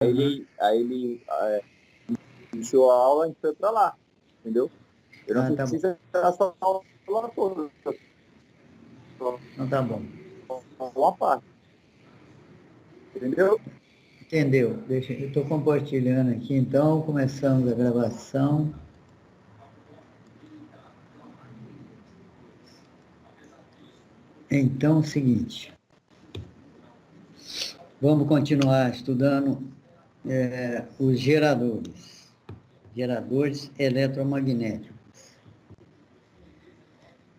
Aí ele iniciou a aula, a gente foi para lá, entendeu? Eu não Ah, tá bom. fiz a sua aula toda, só Então tá bom. uma parte, entendeu? Entendeu? Deixa, eu estou compartilhando aqui, então, começamos a gravação. Então, é o seguinte, vamos continuar estudando os geradores eletromagnéticos.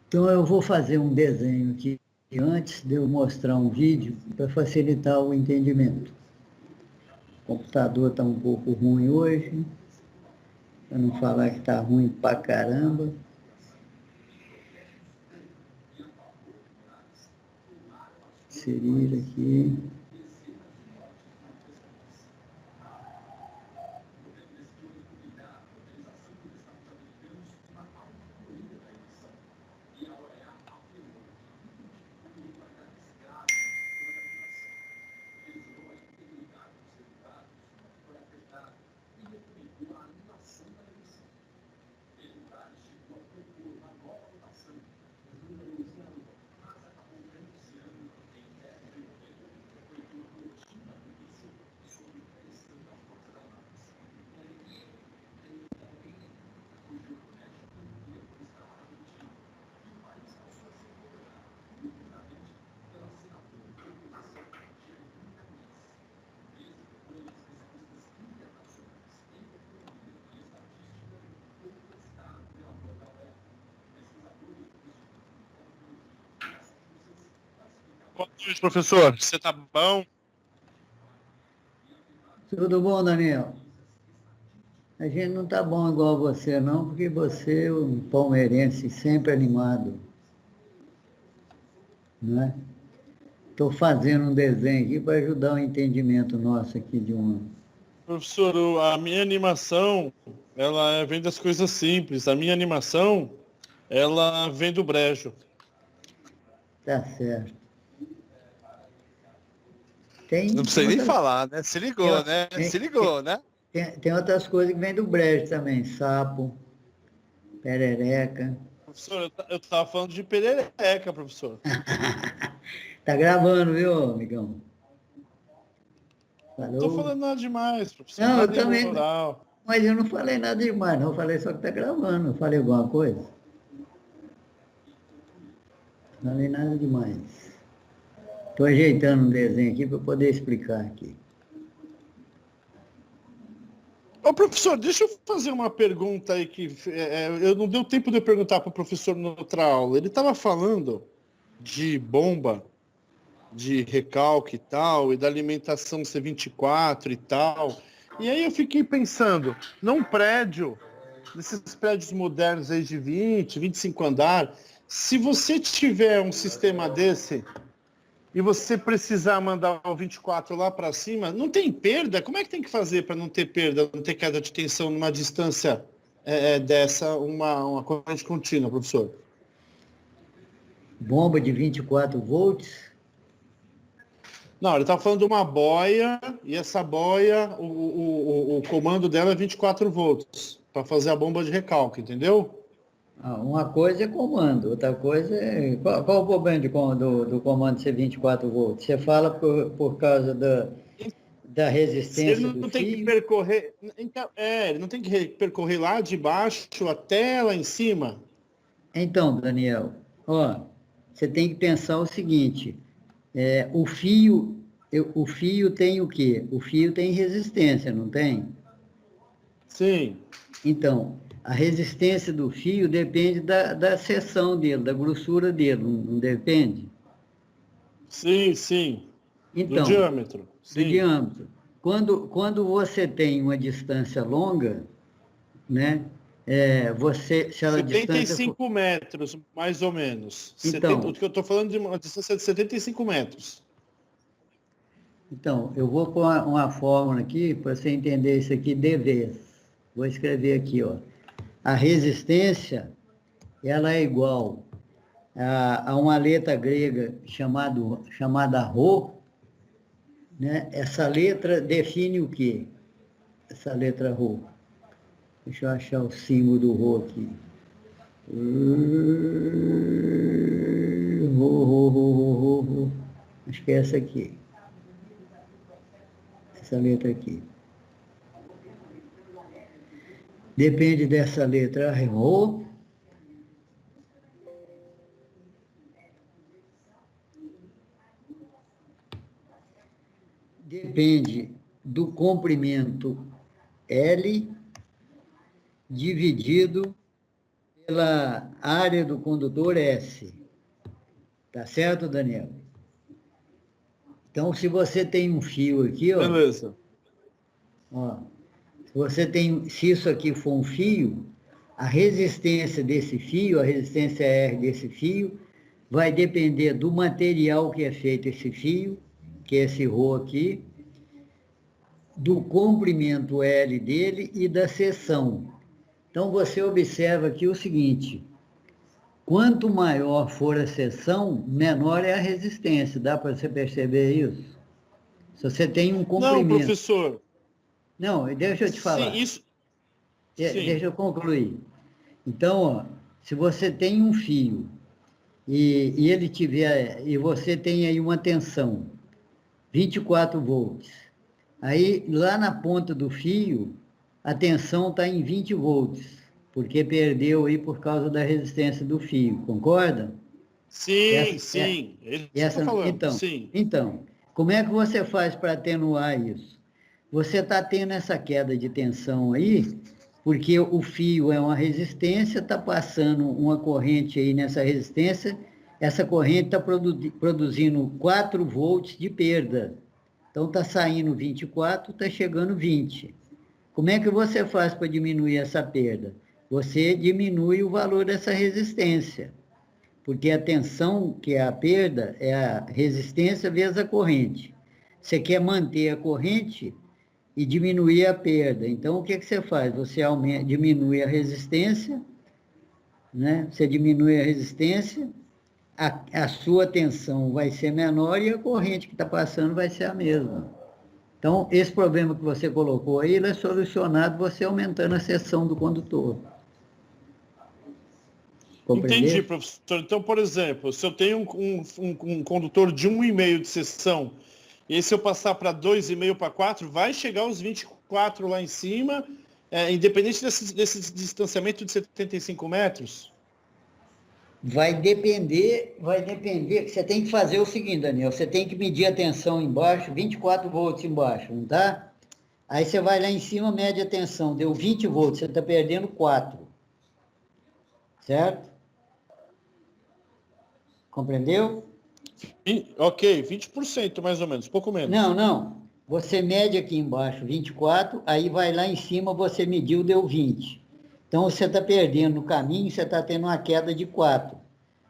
Então, eu vou fazer um desenho aqui antes de eu mostrar um vídeo para facilitar o entendimento. O computador está um pouco ruim hoje, para não falar que está ruim pra caramba. Inserir aqui. Boa noite, professor. Você tá bom? Tudo bom, Daniel? A gente não tá bom igual você, não, porque você é um palmeirense sempre animado, né? Estou fazendo um desenho aqui para ajudar o entendimento nosso aqui de uma. Professor, a minha animação, ela vem das coisas simples. A minha animação, ela vem do brejo. Tá certo. Não Tem precisei nem outras, falar, né? Se tem, ligou, né? Se ligou, né? tem outras coisas que vêm do brejo também, sapo, perereca. Professor, eu tava falando de perereca, professor. Tá gravando, viu, amigão? Não tô Falou? falando nada demais, professor. Não, eu Nada também, imoral. mas eu não falei nada demais, não. Eu falei só que tá gravando. Eu falei alguma coisa? Não falei nada demais. Estou ajeitando um desenho aqui para poder explicar aqui. Ô, professor, deixa eu fazer uma pergunta aí que eu não deu tempo de eu perguntar para o professor na outra aula. Ele estava falando de bomba, de recalque e tal, e da alimentação C24 e tal. E aí eu fiquei pensando, num prédio, nesses prédios modernos aí de 25 andar, se você tiver um sistema desse e você precisar mandar o 24 lá para cima, não tem perda? Como é que tem que fazer para não ter perda, não ter queda de tensão numa distância dessa, uma corrente contínua, professor? Bomba de 24 volts. Não, ele estava falando de uma boia, e essa boia, o comando dela é 24 volts, para fazer a bomba de recalque, entendeu? Uma coisa é comando, outra coisa é. Qual o problema do comando ser 24 volts? Você fala por causa da Se ele resistência do não tem que fio? percorrer. Então, ele não tem que percorrer lá de baixo até lá em cima. Então, Daniel, ó, você tem que pensar o seguinte: o fio, o fio tem o quê? O fio tem resistência, não tem? Sim, Então, a resistência do fio depende da seção dele, da grossura dele, não depende? sim. Do Então, diâmetro, do sim. diâmetro. Quando você tem uma distância longa, né? Se a setenta e distância for. cinco metros, mais ou menos. O Então, que eu estou falando de uma distância de 75 metros. eu vou pôr uma fórmula aqui para você entender isso aqui de vez. Vou escrever aqui, ó. A resistência, ela é igual a uma letra grega chamada Rho, né? Essa letra define o quê? Essa letra Rho. Deixa eu achar o símbolo do Rho aqui. Rho. Acho que é essa aqui. Essa letra aqui. Depende dessa letra Rho. Depende do comprimento L dividido pela área do condutor S. Tá certo, Daniel? Então, se você tem um fio aqui, ó. Beleza. Ó, se isso aqui for um fio, a resistência desse fio, a resistência R desse fio, vai depender do material que é feito esse fio, que é esse Rho aqui, do comprimento L dele e da seção. Então, você observa aqui o seguinte: quanto maior for a seção, menor é a resistência. Dá para você perceber isso? Se você tem um comprimento... Não, professor. Não, deixa eu te falar. Sim, isso... Deixa eu concluir. Então, ó, se você tem um fio e você tem aí uma tensão, 24 volts, aí lá na ponta do fio, a tensão está em 20 volts, porque perdeu aí por causa da resistência do fio, concorda? Sim, sim. Ele está falando, sim. Então, como é que você faz para atenuar isso? Você está tendo essa queda de tensão aí, porque o fio é uma resistência, está passando uma corrente aí nessa resistência, essa corrente está produzindo 4 volts de perda. Então, está saindo 24, está chegando 20. Como é que você faz para diminuir essa perda? Você diminui o valor dessa resistência, porque a tensão, que é a perda, é a resistência vezes a corrente. Você quer manter a corrente e diminuir a perda. Então, o que você faz? Você diminui a resistência, né? Você diminui a resistência, a sua tensão vai ser menor e a corrente que está passando vai ser a mesma. Então, esse problema que você colocou aí, ele é solucionado você aumentando a seção do condutor. Compreendeu? Entendi, professor. Então, por exemplo, se eu tenho um condutor de 1,5 de seção, e se eu passar para 2,5 para 4, vai chegar aos 24 lá em cima, independente desse distanciamento de 75 metros? Vai depender, você tem que fazer o seguinte, Daniel, você tem que medir a tensão embaixo, 24 volts embaixo, não tá? Aí você vai lá em cima, mede a tensão, deu 20 volts, você está perdendo 4. Certo? Compreendeu? Ok, 20% mais ou menos, pouco menos. Não. Você mede aqui embaixo 24, aí vai lá em cima, você mediu, deu 20. Então, você está perdendo no caminho, você está tendo uma queda de 4.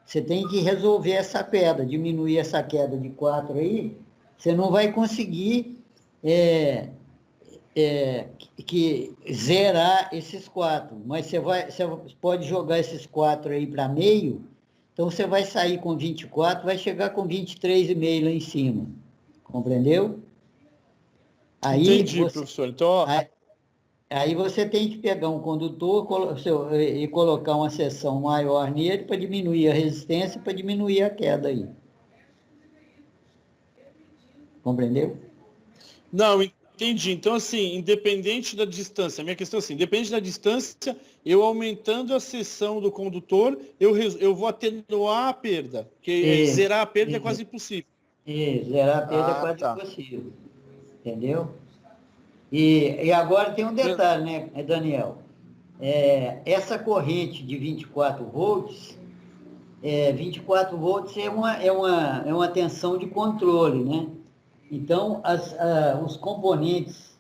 Você tem que resolver essa queda, diminuir essa queda de 4 aí. Você não vai conseguir que zerar esses 4, mas você pode jogar esses 4 aí para meio, então você vai sair com 24, vai chegar com 23,5 lá em cima. Compreendeu? Entendi, professor. Então, Aí você tem que pegar um condutor e colocar uma seção maior nele para diminuir a resistência, para diminuir a queda aí. Compreendeu? Não, entendi. Então, assim, independente da distância, minha questão é assim, independente da distância, eu aumentando a seção do condutor, eu vou atenuar a perda, porque zerar a perda é quase impossível. Zerar a perda é quase impossível. Entendeu? E agora tem um detalhe, né, Daniel? Essa corrente de 24 volts, 24 volts é uma tensão de controle, né? Então, os componentes,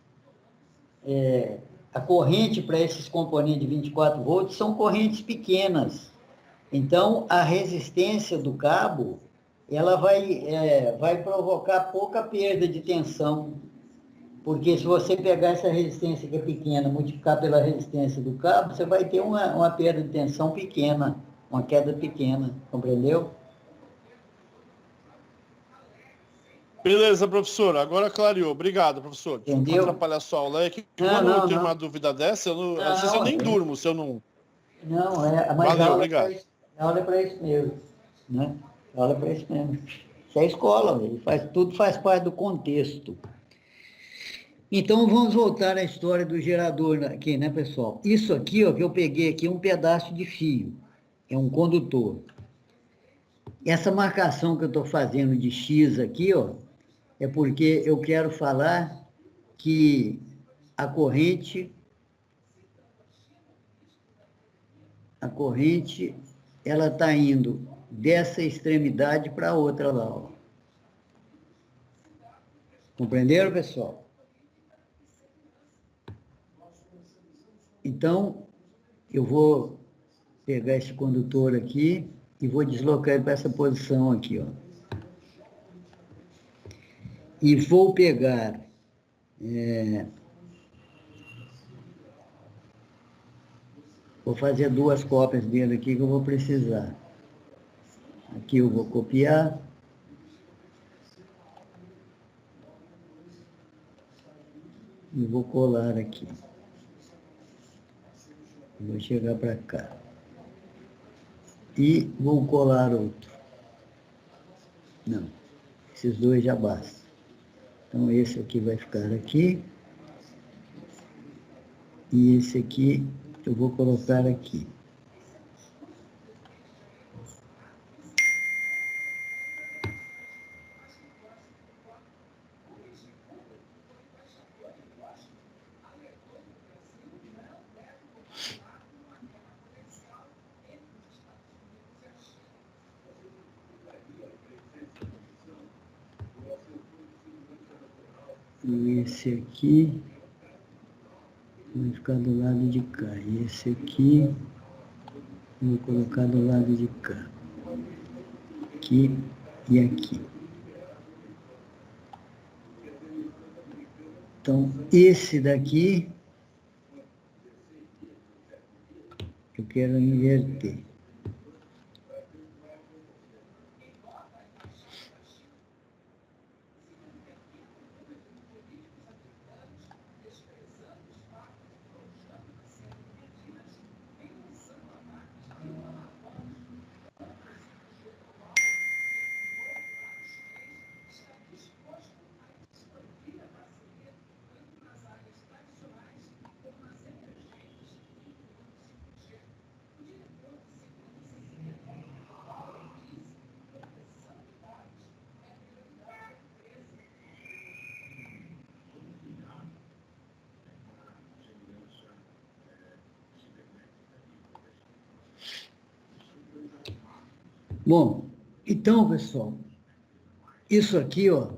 a corrente para esses componentes de 24 volts são correntes pequenas. Então, a resistência do cabo, ela vai provocar pouca perda de tensão. Porque se você pegar essa resistência que é pequena, multiplicar pela resistência do cabo, você vai ter uma perda de tensão pequena, uma queda pequena, compreendeu? Beleza, professor. Agora clareou. Obrigado, professor. Desculpa Entendeu? atrapalhar a sua aula. É que Não, quando eu não, tenho não. uma dúvida dessa, às vezes eu Não, nem durmo se eu não... não, mas Valeu, a obrigado. aula é para isso mesmo, né? A aula é para isso mesmo. Isso é escola, tudo faz parte do contexto. Então, vamos voltar à história do gerador aqui, né, pessoal? Isso aqui, ó, que eu peguei aqui, é um pedaço de fio. É um condutor. Essa marcação que eu estou fazendo de X aqui, ó, é porque eu quero falar que a corrente, ela está indo dessa extremidade para a outra lá, ó. Compreenderam, pessoal? Então, eu vou pegar esse condutor aqui e vou deslocar ele para essa posição aqui, ó. E vou pegar vou fazer 2 cópias dele aqui que eu vou precisar. Aqui eu vou copiar. E vou colar aqui. Vou chegar para cá. E vou colar outro. Não, esses 2 já bastam. Então, esse aqui vai ficar aqui. E esse aqui eu vou colocar aqui. E esse aqui vai ficar do lado de cá. E esse aqui eu vou colocar do lado de cá. Aqui e aqui. Então, esse daqui eu quero inverter. Bom, então, pessoal, isso aqui, ó,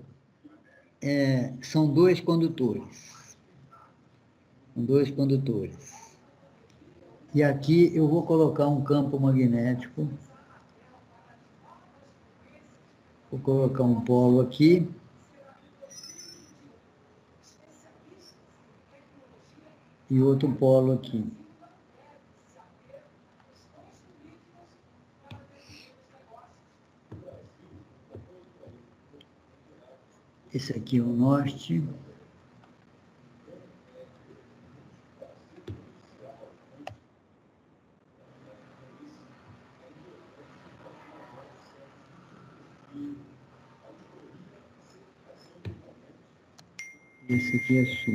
são 2 condutores. São 2 condutores. E aqui eu vou colocar um campo magnético. Vou colocar um polo aqui. E outro polo aqui. Esse aqui é o norte. Esse aqui é sul.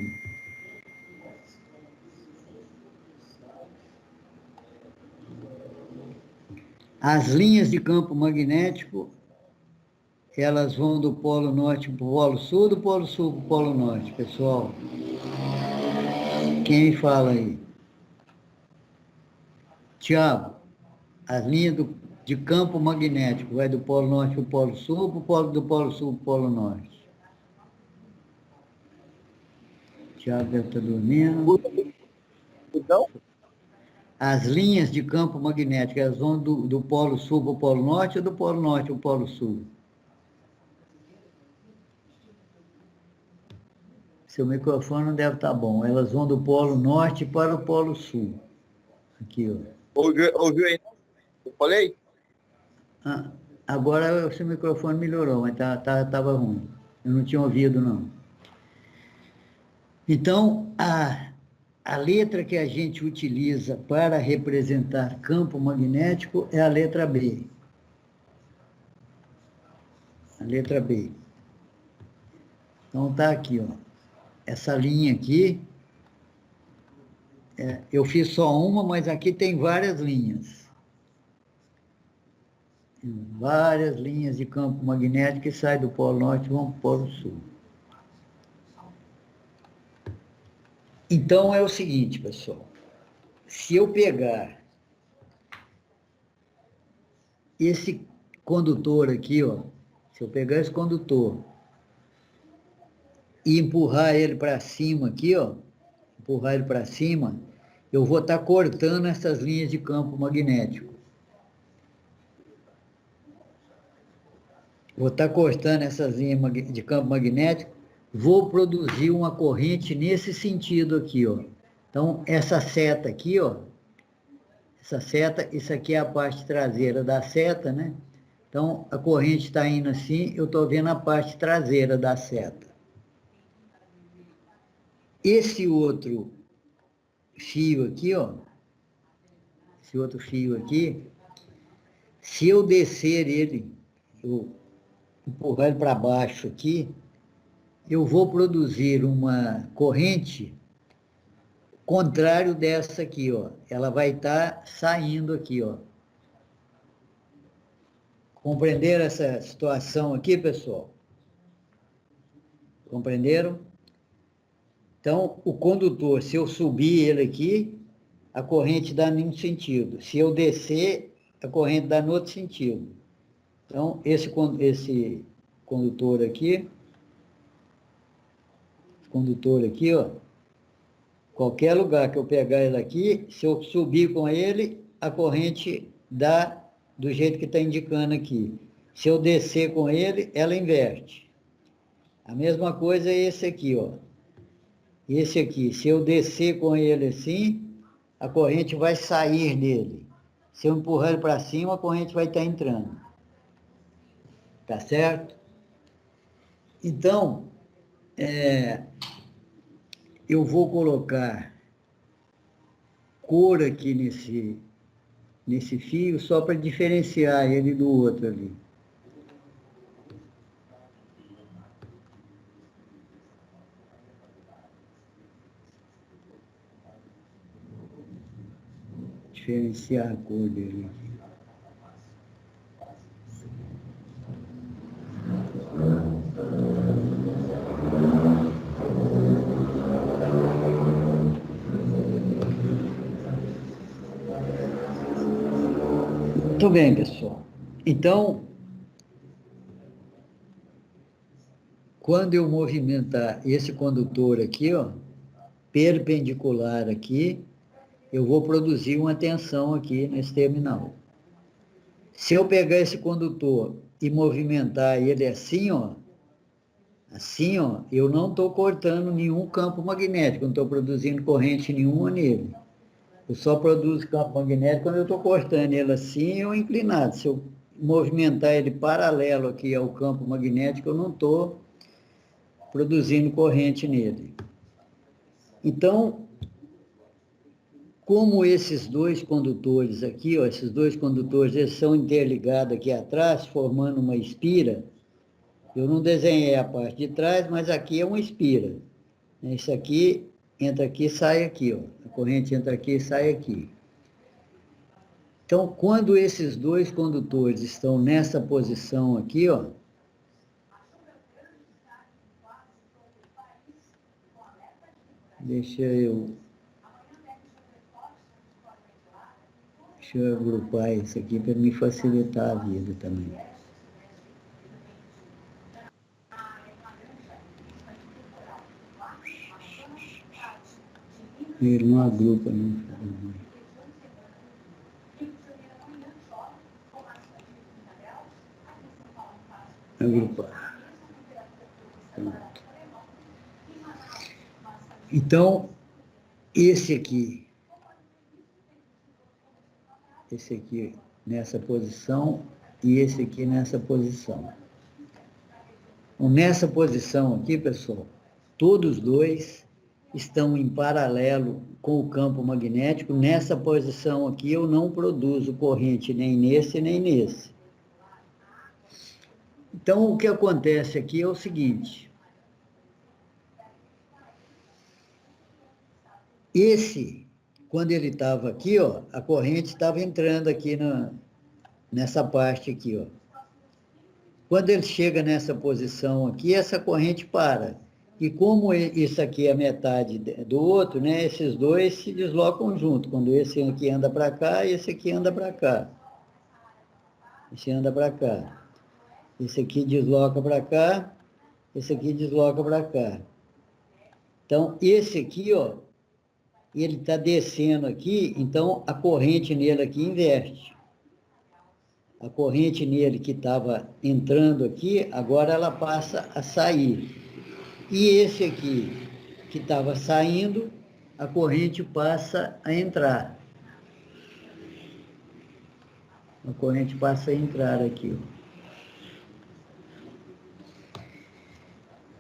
As linhas de campo magnético, elas vão do polo norte para o polo sul, do polo sul para o polo norte, pessoal. Quem me fala aí? Tiago, as linhas de campo magnético vai do polo norte para o polo sul, do polo sul para o polo norte? Tiago deve estar dormindo. Então, As linhas de campo magnético, elas vão do polo sul para o polo norte ou do polo norte para o polo sul? Seu microfone não deve estar bom. Elas vão do polo norte para o polo sul. Aqui, ó. ouviu aí? Eu falei? Agora o seu microfone melhorou, mas estava ruim. Eu não tinha ouvido, não. Então, a letra que a gente utiliza para representar campo magnético é a letra B. A letra B. Então, está aqui, ó. Essa linha aqui, eu fiz só uma, mas aqui tem várias linhas. Várias linhas de campo magnético que saem do Polo Norte e vão para o Polo Sul. Então, é o seguinte, pessoal. Se eu pegar esse condutor aqui, ó, se eu pegar esse condutor e empurrar ele para cima aqui, ó, empurrar ele para cima, eu vou estar cortando essas linhas de campo magnético. Vou estar cortando essas linhas de campo magnético, vou produzir uma corrente nesse sentido aqui, ó. Então, essa seta aqui, ó, essa seta, isso aqui é a parte traseira da seta, né? Então, a corrente está indo assim, eu estou vendo a parte traseira da seta. Esse outro fio aqui, ó, esse outro fio aqui, se eu descer ele, eu empurrar ele para baixo aqui, eu vou produzir uma corrente contrário dessa aqui, ó. Ela vai estar saindo aqui, ó. Compreenderam essa situação aqui, pessoal? Compreenderam? Então, o condutor, se eu subir ele aqui, a corrente dá em um sentido. Se eu descer, a corrente dá no outro sentido. Então, esse condutor aqui, ó, qualquer lugar que eu pegar ele aqui, se eu subir com ele, a corrente dá do jeito que está indicando aqui. Se eu descer com ele, ela inverte. A mesma coisa é esse aqui, ó. Esse aqui, se eu descer com ele assim, a corrente vai sair dele. Se eu empurrar ele para cima, a corrente vai estar entrando. Tá certo? Então, eu vou colocar cor aqui nesse fio, só para diferenciar ele do outro ali. Diferenciar a cor dele aqui. Muito bem, pessoal. Então, quando eu movimentar esse condutor aqui, ó, perpendicular aqui, eu vou produzir uma tensão aqui nesse terminal. Se eu pegar esse condutor e movimentar ele assim, ó, eu não estou cortando nenhum campo magnético, não estou produzindo corrente nenhuma nele. Eu só produzo campo magnético quando eu estou cortando ele assim ou inclinado. Se eu movimentar ele paralelo aqui ao campo magnético, eu não estou produzindo corrente nele. Então, como esses dois condutores aqui, ó, esses dois condutores, eles são interligados aqui atrás, formando uma espira, eu não desenhei a parte de trás, mas aqui é uma espira. Isso aqui entra aqui e sai aqui, ó. A corrente entra aqui e sai aqui. Então, quando esses dois condutores estão nessa posição aqui, ó, deixa eu agrupar isso aqui para me facilitar a vida também. Ele não agrupa, não. Agrupar. Pronto. Então, esse aqui nessa posição e esse aqui nessa posição. Então, nessa posição aqui, pessoal, todos dois estão em paralelo com o campo magnético. Nessa posição aqui, eu não produzo corrente nem nesse, nem nesse. Então, o que acontece aqui é o seguinte. Quando ele estava aqui, ó, a corrente estava entrando aqui nessa parte aqui, ó. Quando ele chega nessa posição aqui, essa corrente para. E como isso aqui é metade do outro, né, esses dois se deslocam junto. Quando esse aqui anda para cá, esse aqui anda para cá. Esse anda para cá. Esse aqui desloca para cá, esse aqui desloca para cá. Então, esse aqui, ó, ele está descendo aqui, então a corrente nele aqui inverte. A corrente nele que estava entrando aqui, agora ela passa a sair. E esse aqui, que estava saindo, a corrente passa a entrar. A corrente passa a entrar aqui.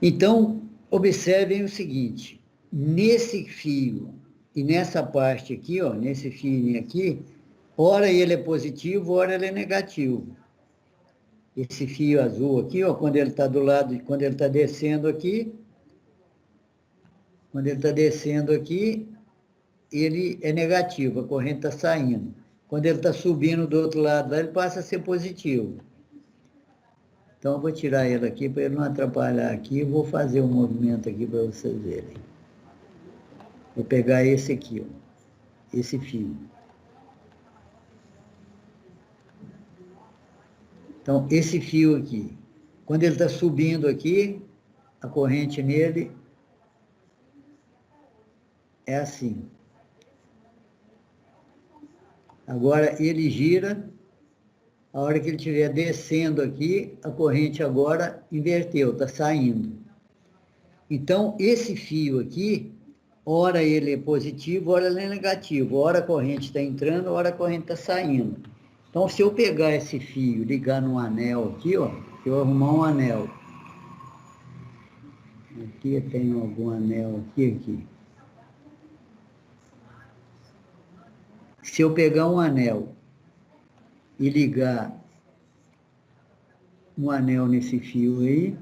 Então, observem o seguinte, nesse fio e nessa parte aqui, ó, nesse fio aqui, ora ele é positivo, ora ele é negativo. Esse fio azul aqui, ó, quando ele está do lado, quando ele está descendo aqui, ele é negativo, a corrente está saindo. Quando ele está subindo do outro lado, ele passa a ser positivo. Então, eu vou tirar ele aqui para ele não atrapalhar aqui. Vou fazer um movimento aqui para vocês verem. Vou pegar esse aqui, ó, esse fio. Então, esse fio aqui, quando ele está subindo aqui, a corrente nele é assim. Agora, ele gira. A hora que ele estiver descendo aqui, a corrente agora inverteu, está saindo. Então, esse fio aqui, ora ele é positivo, ora ele é negativo. Ora a corrente está entrando, ora a corrente está saindo. Então, se eu pegar esse fio, ligar num anel aqui, ó, eu arrumar um anel. Aqui eu tenho algum anel aqui. Se eu pegar um anel e ligar um anel nesse fio aí,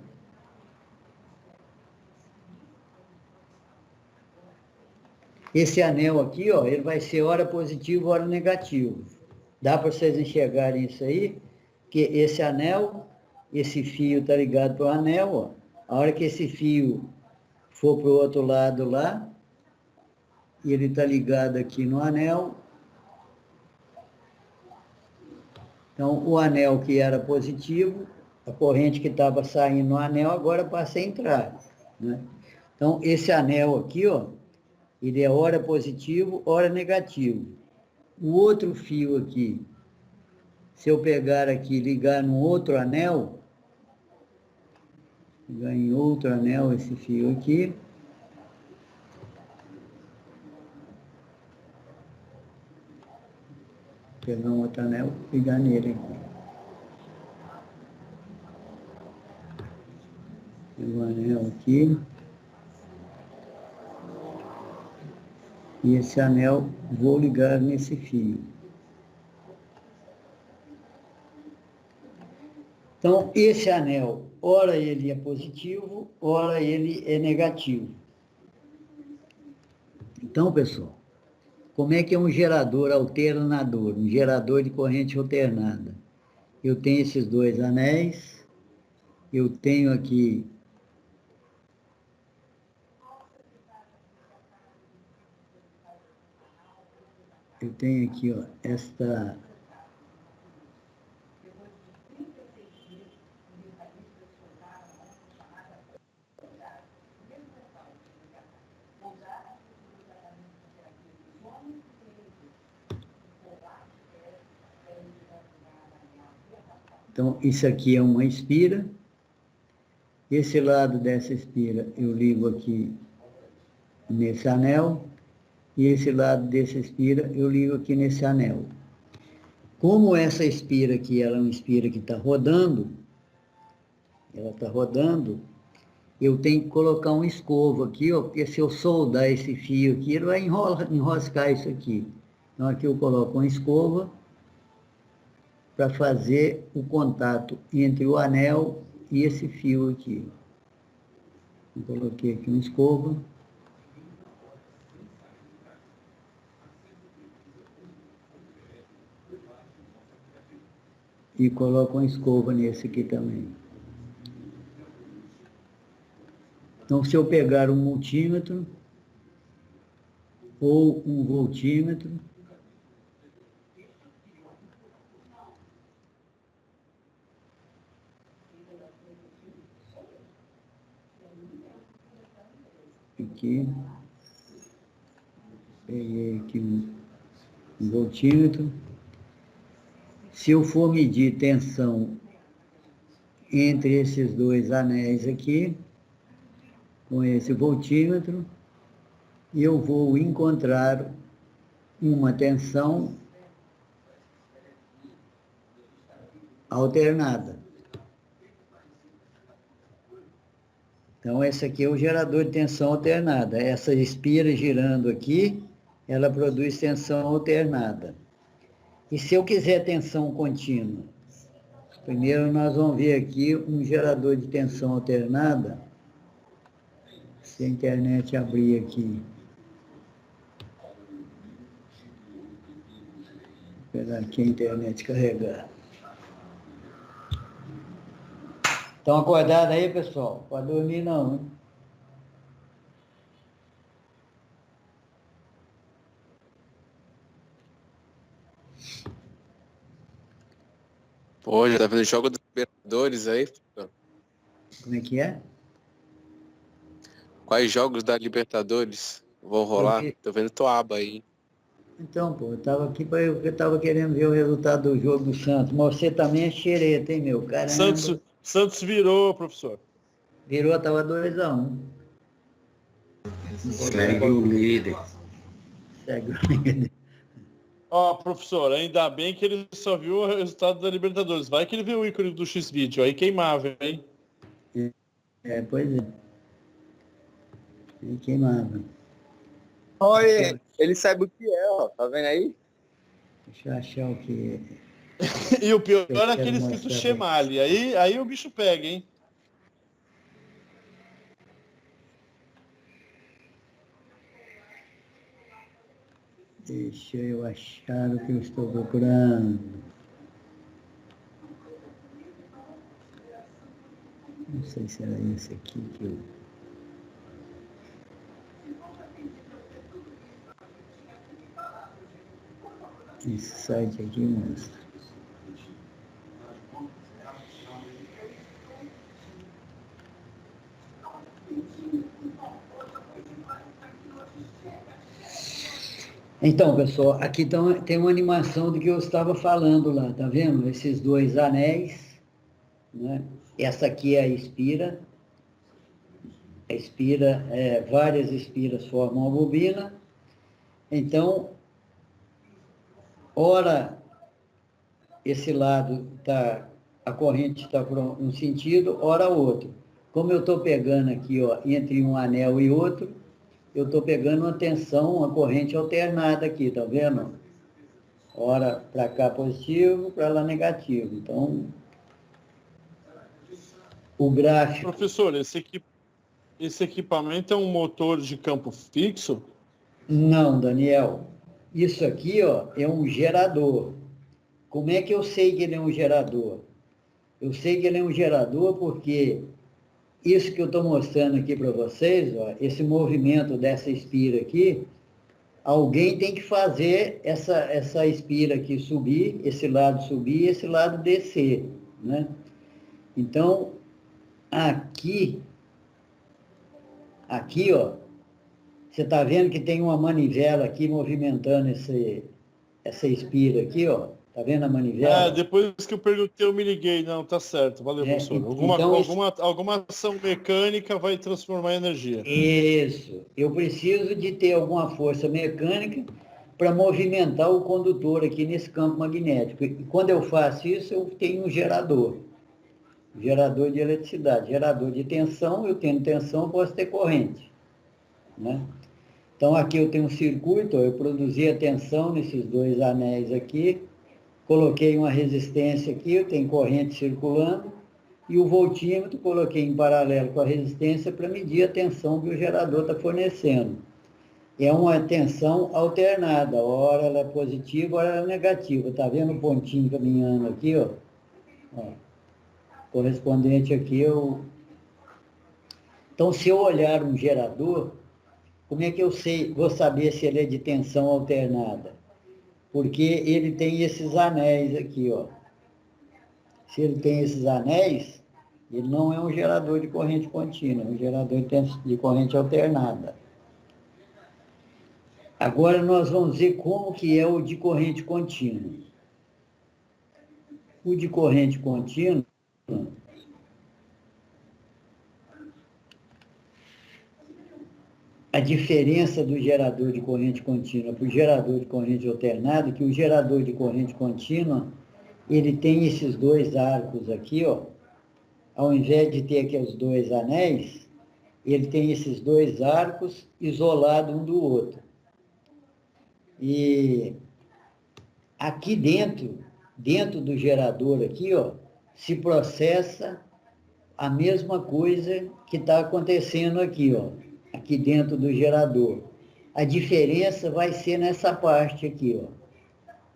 esse anel aqui, ó, ele vai ser ora positivo, ora negativo. Dá para vocês enxergarem isso aí? Que esse anel, esse fio está ligado para o anel, ó. A hora que esse fio for para o outro lado lá, e ele está ligado aqui no anel. Então, o anel que era positivo, a corrente que estava saindo no anel, agora passa a entrar, né? Então, esse anel aqui, ó, ele é ora positivo, ora negativo. O outro fio aqui, se eu pegar aqui e ligar num outro anel, ligar em outro anel esse fio aqui, pegar um outro anel e ligar nele aqui. Pego o anel aqui. E esse anel vou ligar nesse fio. Então, esse anel, ora ele é positivo, ora ele é negativo. Então, pessoal, como é que é um gerador alternador, um gerador de corrente alternada? Eu tenho esses dois anéis, eu tenho aqui ó, esta então, isso aqui é uma espira. Esse lado dessa espira eu ligo aqui nesse anel. E esse lado dessa espira eu ligo aqui nesse anel. Como essa espira aqui ela é uma espira que está rodando, ela está rodando, eu tenho que colocar um escovo aqui, ó, porque se eu soldar esse fio aqui, ele vai enroscar isso aqui. Então aqui eu coloco uma escova para fazer o contato entre o anel e esse fio aqui. Eu coloquei aqui uma escova. E coloco uma escova nesse aqui também. Então, se eu pegar um multímetro ou um voltímetro, aqui, peguei aqui um voltímetro. Se eu for medir tensão entre esses dois anéis aqui, com esse voltímetro, eu vou encontrar uma tensão alternada. Então, esse aqui é o gerador de tensão alternada. Essa espira girando aqui, ela produz tensão alternada. E se eu quiser tensão contínua? Primeiro nós vamos ver aqui um gerador de tensão alternada. Se a internet abrir aqui. Vou esperar aqui a internet carregar. Estão acordados aí, pessoal? Pode dormir não, hein? Pô, já tá vendo jogo dos Libertadores aí? Como é que é? Quais jogos da Libertadores vão rolar? Tô vendo tua aba aí. Então, pô, eu estava aqui para eu estava querendo ver o resultado do jogo do Santos. Mas você também é xereta, hein, meu? Caramba. Santos virou, professor. Virou, estava 2-1. Segue o líder. Segue o líder. Ó, professor, ainda bem que ele só viu o resultado da Libertadores. Vai que ele viu o ícone do X-Video, aí queimava, hein? Pois é. Aí queimava. Olha, ele sabe o que é, ó. Tá vendo aí? Deixa eu achar o que E o pior Eu é aquele quero escrito mostrar Chemali. Aí o bicho pega, hein? Deixa eu achar o que eu estou procurando. Não sei se era esse aqui que eu... Esse site aqui mostra. Então, pessoal, aqui tem uma animação do que eu estava falando lá, tá vendo? Esses dois anéis, né? Essa aqui é a espira. A espira, várias espiras formam a bobina. Então, ora, esse lado a corrente está por um sentido, ora outro. Como eu estou pegando aqui, ó, entre um anel e outro, eu estou pegando uma tensão, uma corrente alternada aqui, tá vendo? Ora para cá positivo, para lá negativo. Então, o gráfico... Professor, esse equipamento é um motor de campo fixo? Não, Daniel. Isso aqui, ó, é um gerador. Como é que eu sei que ele é um gerador? Eu sei que ele é um gerador porque isso que eu estou mostrando aqui para vocês, ó, esse movimento dessa espira aqui, alguém tem que fazer essa espira aqui subir, esse lado subir e esse lado descer, né? Então, aqui, ó, você está vendo que tem uma manivela aqui movimentando essa espira aqui, ó. Está vendo a manivela? Depois que eu perguntei, eu me liguei. Não, tá certo. Valeu, professor. Alguma ação mecânica vai transformar em energia. Isso. Eu preciso de ter alguma força mecânica para movimentar o condutor aqui nesse campo magnético. E quando eu faço isso, eu tenho um gerador. Gerador de eletricidade. Gerador de tensão, eu tendo tensão, eu posso ter corrente, né? Então, aqui eu tenho um circuito, eu produzi a tensão nesses dois anéis aqui, coloquei uma resistência aqui, eu tenho corrente circulando, e o voltímetro coloquei em paralelo com a resistência para medir a tensão que o gerador está fornecendo. É uma tensão alternada, ora ela é positiva, ora ela é negativa. Está vendo o pontinho caminhando aqui, ó? Ó, correspondente aqui, Então, se eu olhar um gerador, como é que eu vou saber se ele é de tensão alternada? Porque ele tem esses anéis aqui, ó. Se ele tem esses anéis, ele não é um gerador de corrente contínua, é um gerador de corrente alternada. Agora nós vamos ver como que é o de corrente contínua. O de corrente contínua, a diferença do gerador de corrente contínua para o gerador de corrente alternada, que o gerador de corrente contínua, ele tem esses dois arcos aqui, ó. Ao invés de ter aqui os dois anéis, ele tem esses dois arcos isolados um do outro. E aqui dentro do gerador aqui, ó, se processa a mesma coisa que está acontecendo aqui, ó, aqui dentro do gerador. A diferença vai ser nessa parte aqui, ó.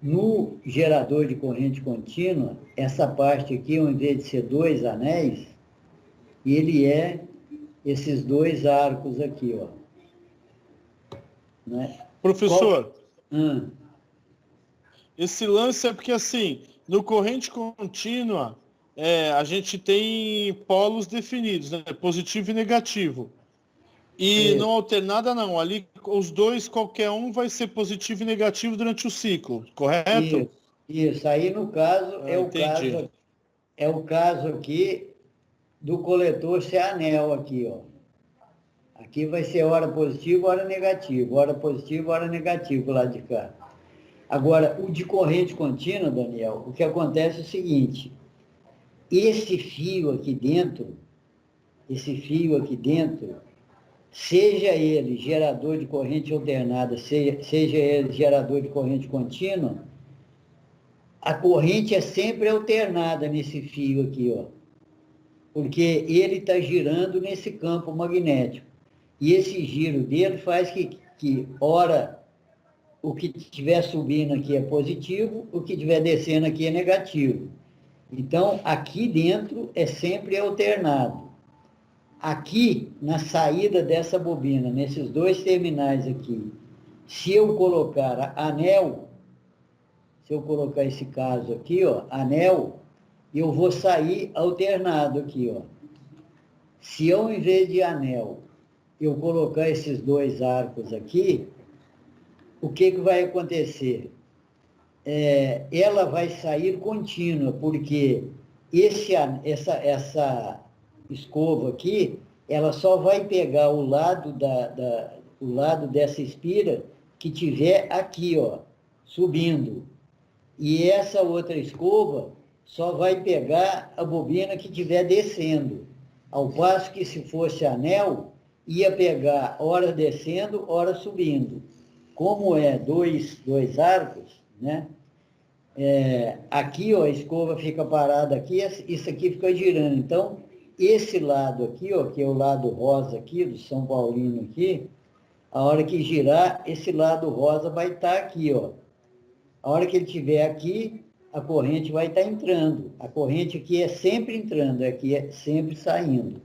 No gerador de corrente contínua, essa parte aqui, ao invés de ser dois anéis, ele é esses dois arcos aqui, ó. Né? Professor, Hum. esse lance é porque, assim, no corrente contínua, a gente tem polos definidos, né? Positivo e negativo. E não alternada, não. Ali, os dois, qualquer um vai ser positivo e negativo durante o ciclo, correto? Isso. Aí, no caso, Entendi. é o caso aqui do coletor ser anel aqui, ó. Aqui vai ser hora positiva, hora negativa. Hora positiva, hora negativa lá de cá. Agora, o de corrente contínua, Daniel, o que acontece é o seguinte. Esse fio aqui dentro, seja ele gerador de corrente alternada, seja ele gerador de corrente contínua, a corrente é sempre alternada nesse fio aqui, ó. Porque ele está girando nesse campo magnético. E esse giro dele faz que ora, o que estiver subindo aqui é positivo, o que estiver descendo aqui é negativo. Então, aqui dentro é sempre alternado. Aqui, na saída dessa bobina, nesses dois terminais aqui, se eu colocar anel, se eu colocar esse caso aqui, ó, anel, eu vou sair alternado aqui, ó. Se eu, ao invés de anel, eu colocar esses dois arcos aqui, o que vai acontecer? Ela vai sair contínua, porque essa escova aqui, ela só vai pegar o lado o lado dessa espira que tiver aqui, ó, subindo. E essa outra escova só vai pegar a bobina que estiver descendo. Ao passo que, se fosse anel, ia pegar hora descendo, hora subindo. Como é dois arcos, né? Aqui, ó, a escova fica parada aqui, isso aqui fica girando. Então, esse lado aqui, ó, que é o lado rosa aqui, do São Paulino aqui, a hora que girar, esse lado rosa vai estar aqui, ó. A hora que ele estiver aqui, a corrente vai estar entrando. A corrente aqui é sempre entrando, aqui é sempre saindo.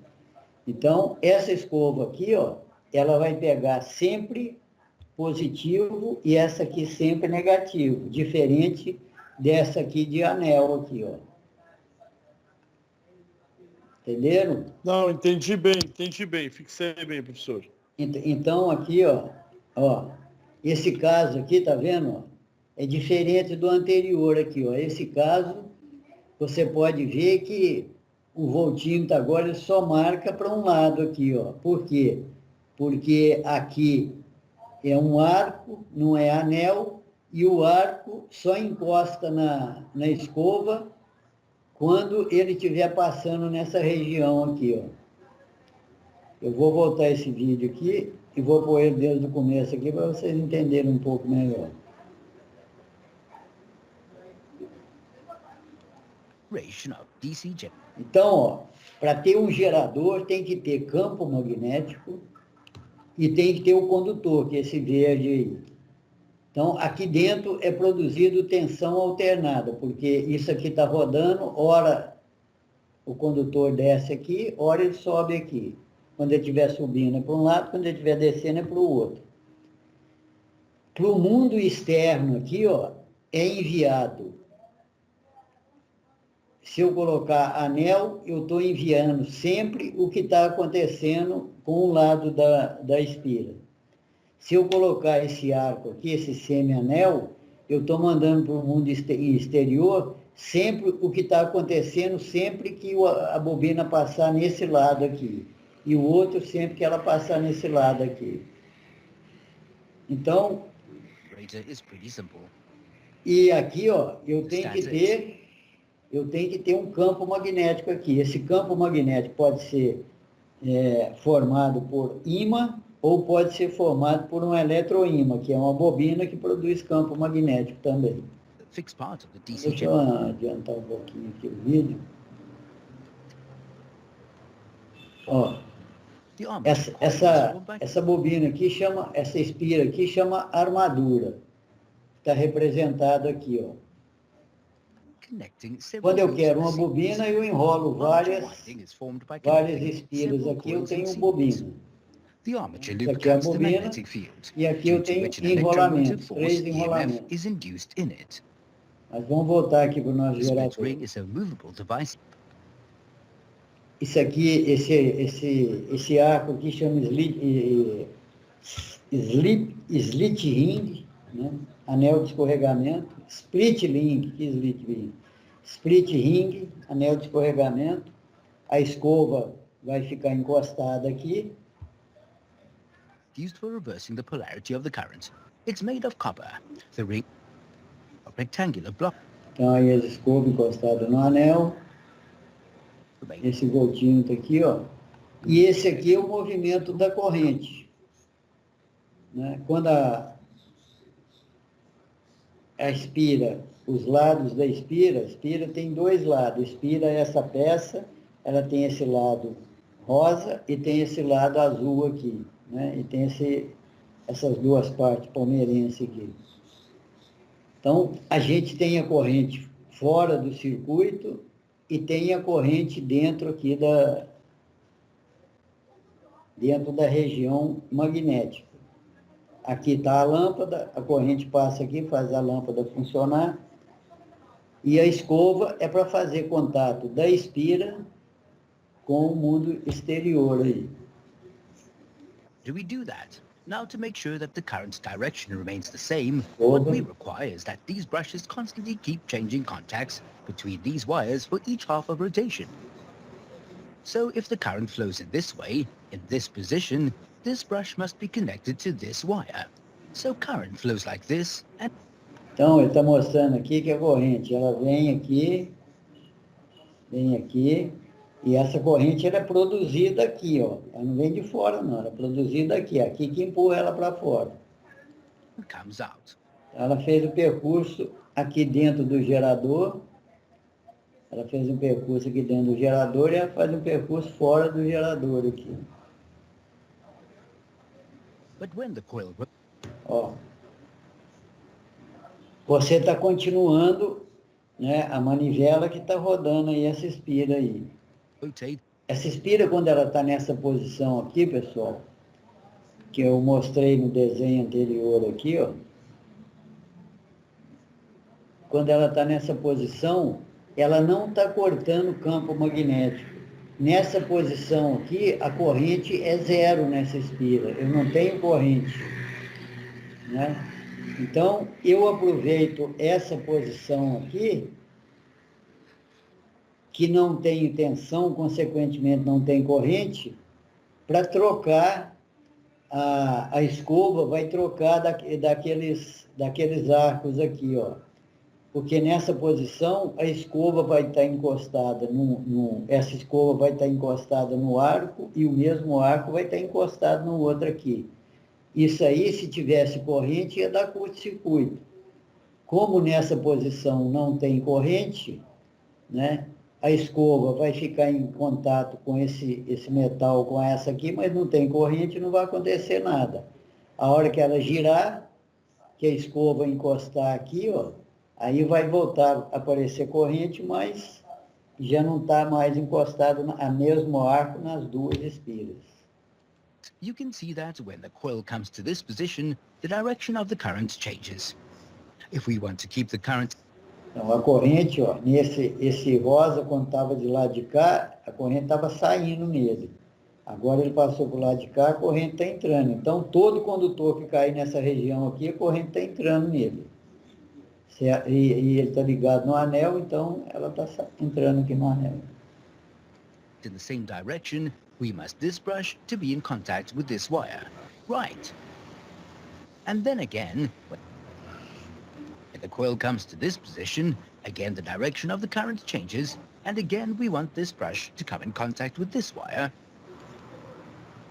Então, essa escova aqui, ó, ela vai pegar sempre positivo e essa aqui sempre negativo, diferente dessa aqui de anel aqui, ó. Entenderam? Não, entendi bem, fixei bem, professor. Então, aqui, ó, esse caso aqui, tá vendo? Ó, é diferente do anterior aqui, ó. Esse caso, você pode ver que o voltímetro agora ele só marca para um lado aqui, ó. Por quê? Porque aqui é um arco, não é anel, e o arco só encosta na escova quando ele estiver passando nessa região aqui, ó. Eu vou voltar esse vídeo aqui e vou pôr ele desde o começo aqui para vocês entenderem um pouco melhor. Então, ó, para ter um gerador tem que ter campo magnético e tem que ter o condutor, que é esse verde aí. Então, aqui dentro é produzido tensão alternada, porque isso aqui está rodando, ora o condutor desce aqui, ora ele sobe aqui. Quando ele estiver subindo é para um lado, quando ele estiver descendo é para o outro. Para o mundo externo aqui, ó, é enviado. Se eu colocar anel, eu estou enviando sempre o que está acontecendo com o lado da espira. Se eu colocar esse arco aqui, esse semi-anel, eu estou mandando para o mundo exterior sempre o que está acontecendo, sempre que a bobina passar nesse lado aqui. E o outro sempre que ela passar nesse lado aqui. Então, e aqui, ó, eu tenho que ter um campo magnético aqui. Esse campo magnético pode ser formado por ímã ou pode ser formado por um eletroímã, que é uma bobina que produz campo magnético também. Deixa eu adiantar um pouquinho aqui o vídeo. Ó, essa bobina aqui chama, essa espira aqui chama armadura. Está representado aqui, ó. Quando eu quero uma bobina, eu enrolo várias espiras aqui, eu tenho bobina. Isso aqui é a bobina, e aqui eu tenho enrolamentos, 3 enrolamentos. Mas vamos voltar aqui para o nosso gerador. Isso aqui, esse arco aqui chama slit ring, né? Anel de escorregamento, split ring, split ring, anel de escorregamento, a escova vai ficar encostada aqui. Used for reversing the polarity of the current. It's made of copper. The ring, a rectangular block. Então aí a escova encostada no anel. Esse voltinho tá aqui, ó. E esse aqui é o movimento da corrente, né? Quando a espira, os lados da espira, a espira tem 2 lados. A espira é essa peça, ela tem esse lado rosa e tem esse lado azul aqui, né? E tem essas 2 partes palmeirense aqui. Então, a gente tem a corrente fora do circuito e tem a corrente dentro aqui dentro da região magnética. Aqui está a lâmpada, a corrente passa aqui, faz a lâmpada funcionar, e a escova é para fazer contato da espira com o mundo exterior aí. Do we do that? Now, to make sure that the current's direction remains the same, what we require is that these brushes constantly keep changing contacts between these wires for each half of rotation. So if the current flows in this way, in this position, this brush must be connected to this wire. So current flows like this, and... Então, ele está mostrando aqui que a corrente, ela vem aqui, e essa corrente ela é produzida aqui, ó. Ela não vem de fora, não, ela é produzida aqui. Aqui que empurra ela para fora. Comes out. Ela fez o percurso aqui dentro do gerador. Ela fez um percurso aqui dentro do gerador e ela faz um percurso fora do gerador aqui. But when the coil... Ó. Você está continuando, né, a manivela que está rodando aí essa espira aí. Essa espira, quando ela está nessa posição aqui, pessoal, que eu mostrei no desenho anterior aqui, ó. Quando ela está nessa posição, ela não está cortando o campo magnético. Nessa posição aqui, a corrente é 0 nessa espira. Eu não tenho corrente, né? Então, eu aproveito essa posição aqui, que não tem tensão, consequentemente não tem corrente, para trocar, a escova vai trocar daqueles arcos aqui, ó. porque nessa posição a escova vai estar encostada essa escova vai estar encostada no arco e o mesmo arco vai estar encostado no outro aqui. Isso aí, se tivesse corrente, ia dar curto-circuito. Como nessa posição não tem corrente, né, a escova vai ficar em contato com esse metal, com essa aqui, mas não tem corrente, não vai acontecer nada. A hora que ela girar, que a escova encostar aqui, ó, aí vai voltar a aparecer corrente, mas já não está mais encostado a mesmo arco nas duas espiras. You can see that when the coil comes to this position, the direction of the current changes. If we want to keep the current... Então, a corrente, ó, esse rosa, quando estava de lado de cá, a corrente estava saindo nele. Agora ele passou para o lado de cá, a corrente está entrando. Então, todo condutor que cair nessa região aqui, a corrente está entrando nele. E ele está ligado no anel, então ela está entrando aqui no anel. In the same direction, we must this brush to be in contact with this wire. Right. And then again, when the coil comes to this position, again the direction of the current changes, and again we want this brush to come in contact with this wire.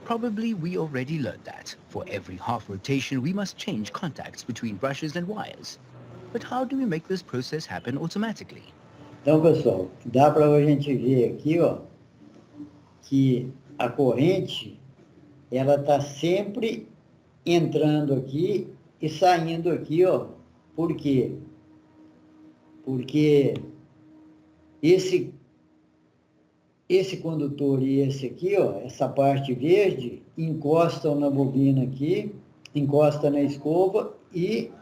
Probably we already learned that. For every half rotation, we must change contacts between brushes and wires. But how do we make this process happen automatically? Então, pessoal, dá para a gente ver aqui, ó, que a corrente, ela está sempre entrando aqui e saindo aqui, ó. Por quê? Porque esse condutor e esse aqui, ó, essa parte verde, encostam na bobina aqui, encosta na escova e,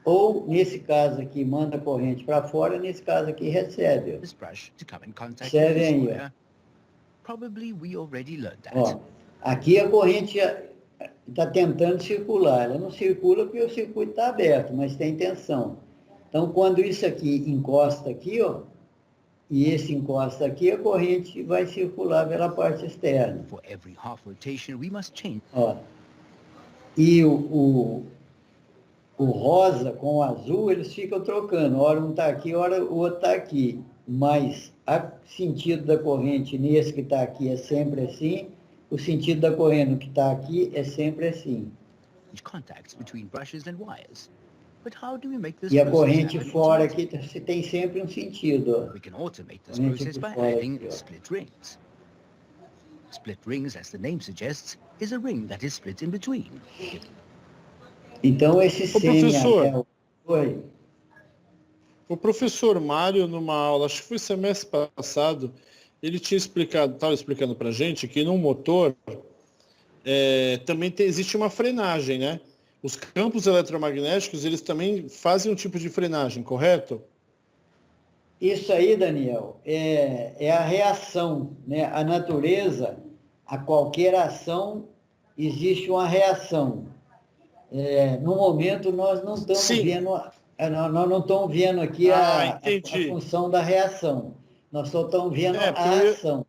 ou nesse caso aqui, manda a corrente para fora, nesse caso aqui recebe. This brush to come in contact with Recebe this aí, wire. Probably we already learned that. ó. Aqui a corrente está tentando circular. Ela não circula porque o circuito está aberto, mas tem tensão. Então, quando isso aqui encosta aqui, ó, e esse encosta aqui, a corrente vai circular pela parte externa. For every half rotation, we must change. Ó. E o rosa com o azul, eles ficam trocando. Hora um está aqui, hora o outro está aqui. Mas o sentido da corrente nesse que está aqui é sempre assim. O sentido da corrente que está aqui é sempre assim. Contacts between brushes and wires. But how do we make this E a process corrente happen fora automatically? aqui tem sempre um sentido. Ó. We can automate this Corrente process por by fora adding aqui, ó. split rings. Split rings, as the name suggests, is a ring that is split in between. Então, esse professor. semi-anel... Oi. O professor Mário, numa aula, acho que foi semestre passado, ele tinha estava explicando para a gente que no motor também existe uma frenagem, né? Os campos eletromagnéticos, eles também fazem um tipo de frenagem, correto? Isso aí, Daniel, é a reação, né? A natureza, a qualquer ação, existe uma reação. No momento, nós não estamos vendo... Nós não estamos vendo aqui a função da reação. Nós só estamos vendo a ação.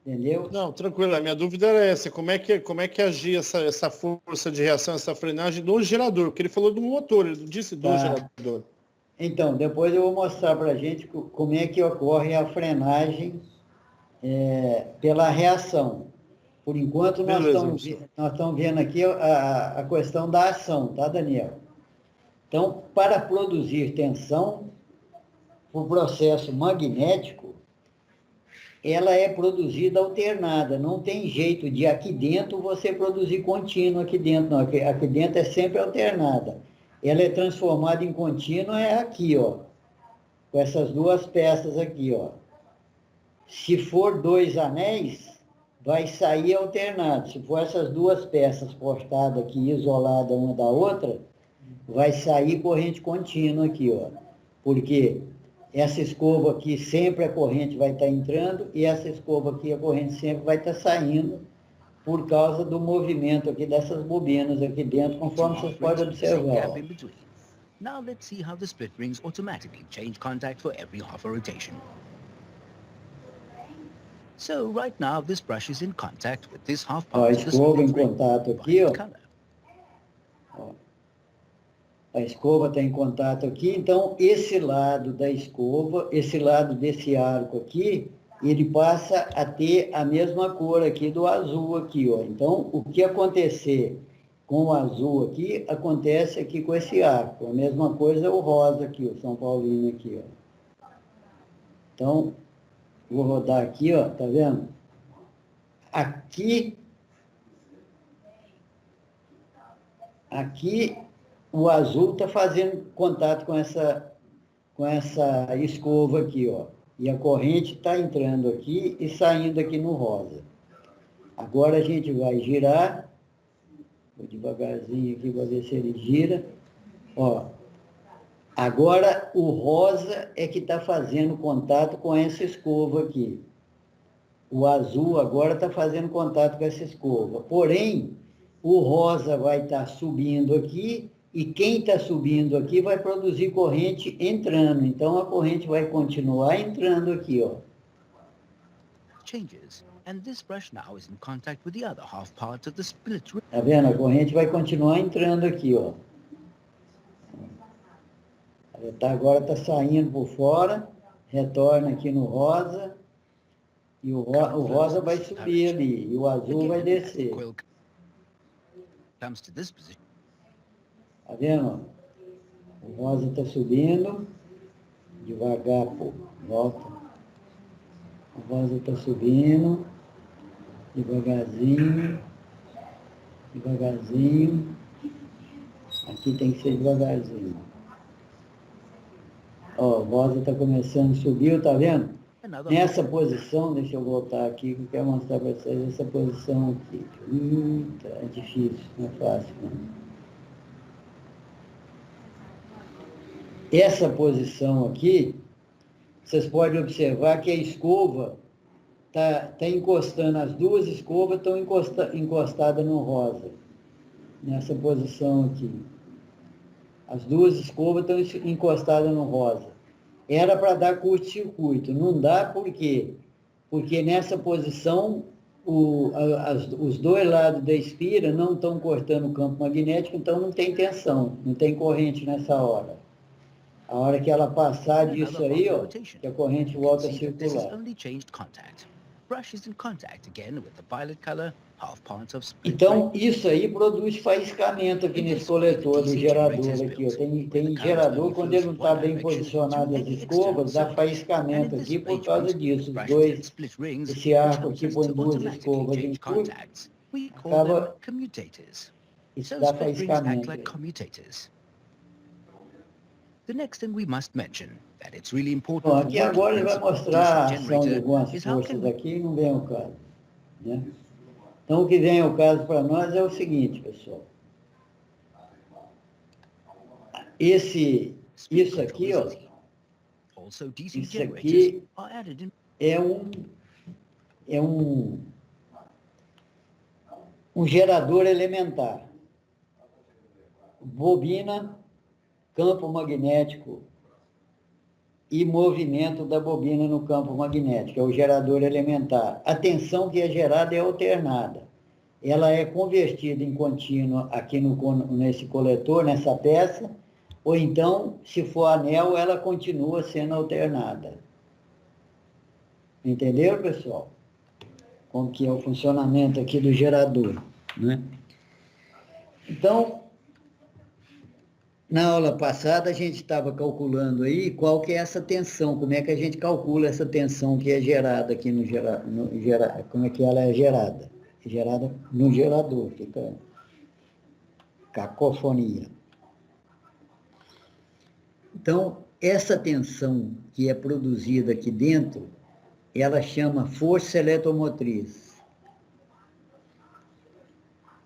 Entendeu? Não, tranquilo. A minha dúvida era essa. Como é que agia essa força de reação, essa frenagem do gerador? Porque ele falou do motor, ele disse do gerador. Então, depois eu vou mostrar para a gente como é que ocorre a frenagem pela reação. Por enquanto, nós estamos vendo aqui a questão da ação, tá, Daniel? Então, para produzir tensão, o processo magnético, ela é produzida alternada. Não tem jeito de aqui dentro você produzir contínuo aqui dentro, não. Aqui dentro é sempre alternada. Ela é transformada em contínua aqui, ó. Com essas duas peças aqui, ó. Se for 2 anéis, vai sair alternado. Se for essas duas peças cortadas aqui, isoladas uma da outra, vai sair corrente contínua aqui, ó. Porque essa escova aqui sempre a corrente vai estar entrando e essa escova aqui a corrente sempre vai estar saindo por causa do movimento aqui dessas bobinas aqui dentro, conforme vocês podem observar. Ó. Now let's see how the split rings automatically change contact for every half a rotation. So right now this brush is in contact with this half part Ó, a of the escova em split ring. contato aqui, ó. Color. Ó. A escova está em contato aqui, então esse lado da escova, esse lado desse arco aqui, ele passa a ter a mesma cor aqui do azul aqui, ó. Então, o que acontecer com o azul aqui, acontece aqui com esse arco. A mesma coisa o rosa aqui, o São Paulino aqui, ó. Então, vou rodar aqui, ó, tá vendo? Aqui o azul está fazendo contato com essa escova aqui, ó. E a corrente está entrando aqui e saindo aqui no rosa. Agora a gente vai girar. Vou devagarzinho aqui para ver se ele gira. Ó. Agora o rosa é que está fazendo contato com essa escova aqui. O azul agora está fazendo contato com essa escova. Porém, o rosa vai estar subindo aqui e quem está subindo aqui vai produzir corrente entrando. Então, a corrente vai continuar entrando aqui, ó. Changes, and this brush now is in contact with the other half part of the split ring. Tá vendo? A corrente vai continuar entrando aqui, ó. Agora está saindo por fora, retorna aqui no rosa, e o rosa vai subir ali, e o azul vai descer. Comes to this position. Tá vendo? O rosa está subindo, devagar, pô, volta. O rosa está subindo, devagarzinho, devagarzinho. Aqui tem que ser devagarzinho. Ó, o rosa está começando a subir, tá vendo? Nessa posição, deixa eu voltar aqui, que eu quero mostrar para vocês essa posição aqui. É difícil, não é fácil, não. Essa posição aqui, vocês podem observar que a escova está encostando, as duas escovas estão encostadas no rosa, nessa posição aqui. As duas escovas estão encostadas no rosa. Era para dar curto-circuito, não dá por quê? Porque nessa posição, os dois lados da espira não estão cortando o campo magnético, então não tem tensão, não tem corrente nessa hora. A hora que ela passar disso aí, ó, que a corrente volta a circular. Então, isso aí produz faiscamento aqui nesse coletor do gerador aqui, ó. Tem gerador, quando ele não está bem posicionado as escovas, dá faiscamento aqui por causa disso. Os dois, esse arco aqui põe duas escovas em curto, acaba, isso dá faiscamento aí. The next thing we must mention that it's really important. Bom, aqui agora ele vai mostrar a ação de algumas forças aqui, não vem ao caso, né? Então, o que vem ao caso para nós é o seguinte, pessoal. Isso aqui, ó, isso aqui é um gerador elementar. Bobina, campo magnético e movimento da bobina no campo magnético, é o gerador elementar. A tensão que é gerada é alternada. Ela é convertida em contínua aqui nesse coletor, nessa peça, ou então, se for anel, ela continua sendo alternada. Entenderam, pessoal? Como que é o funcionamento aqui do gerador, né? Então, na aula passada, a gente estava calculando aí qual que é essa tensão, como é que a gente calcula essa tensão que é gerada aqui como é que ela é gerada? É gerada no gerador, fica cacofonia. Então, essa tensão que é produzida aqui dentro, ela chama força eletromotriz.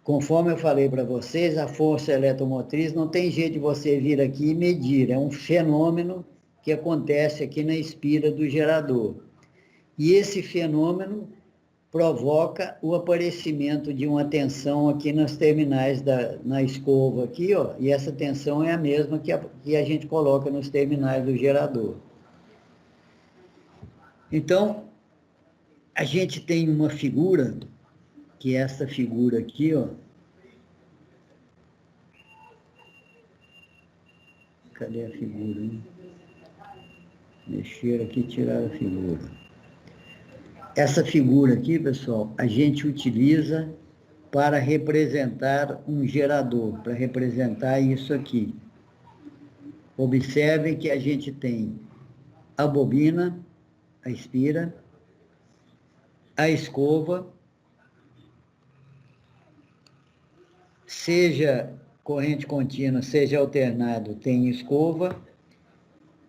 Conforme eu falei para vocês, a força eletromotriz não tem jeito de você vir aqui e medir, é um fenômeno que acontece aqui na espira do gerador. E esse fenômeno provoca o aparecimento de uma tensão aqui nas terminais, na escova aqui, ó, e essa tensão é a mesma que a gente coloca nos terminais do gerador. Então, a gente tem uma figura, que é essa figura aqui, ó. Cadê a figura, hein? Mexer aqui e tirar a figura. Essa figura aqui, pessoal, a gente utiliza para representar um gerador, para representar isso aqui. Observem que a gente tem a bobina, a espira, a escova, seja corrente contínua, seja alternado, tem escova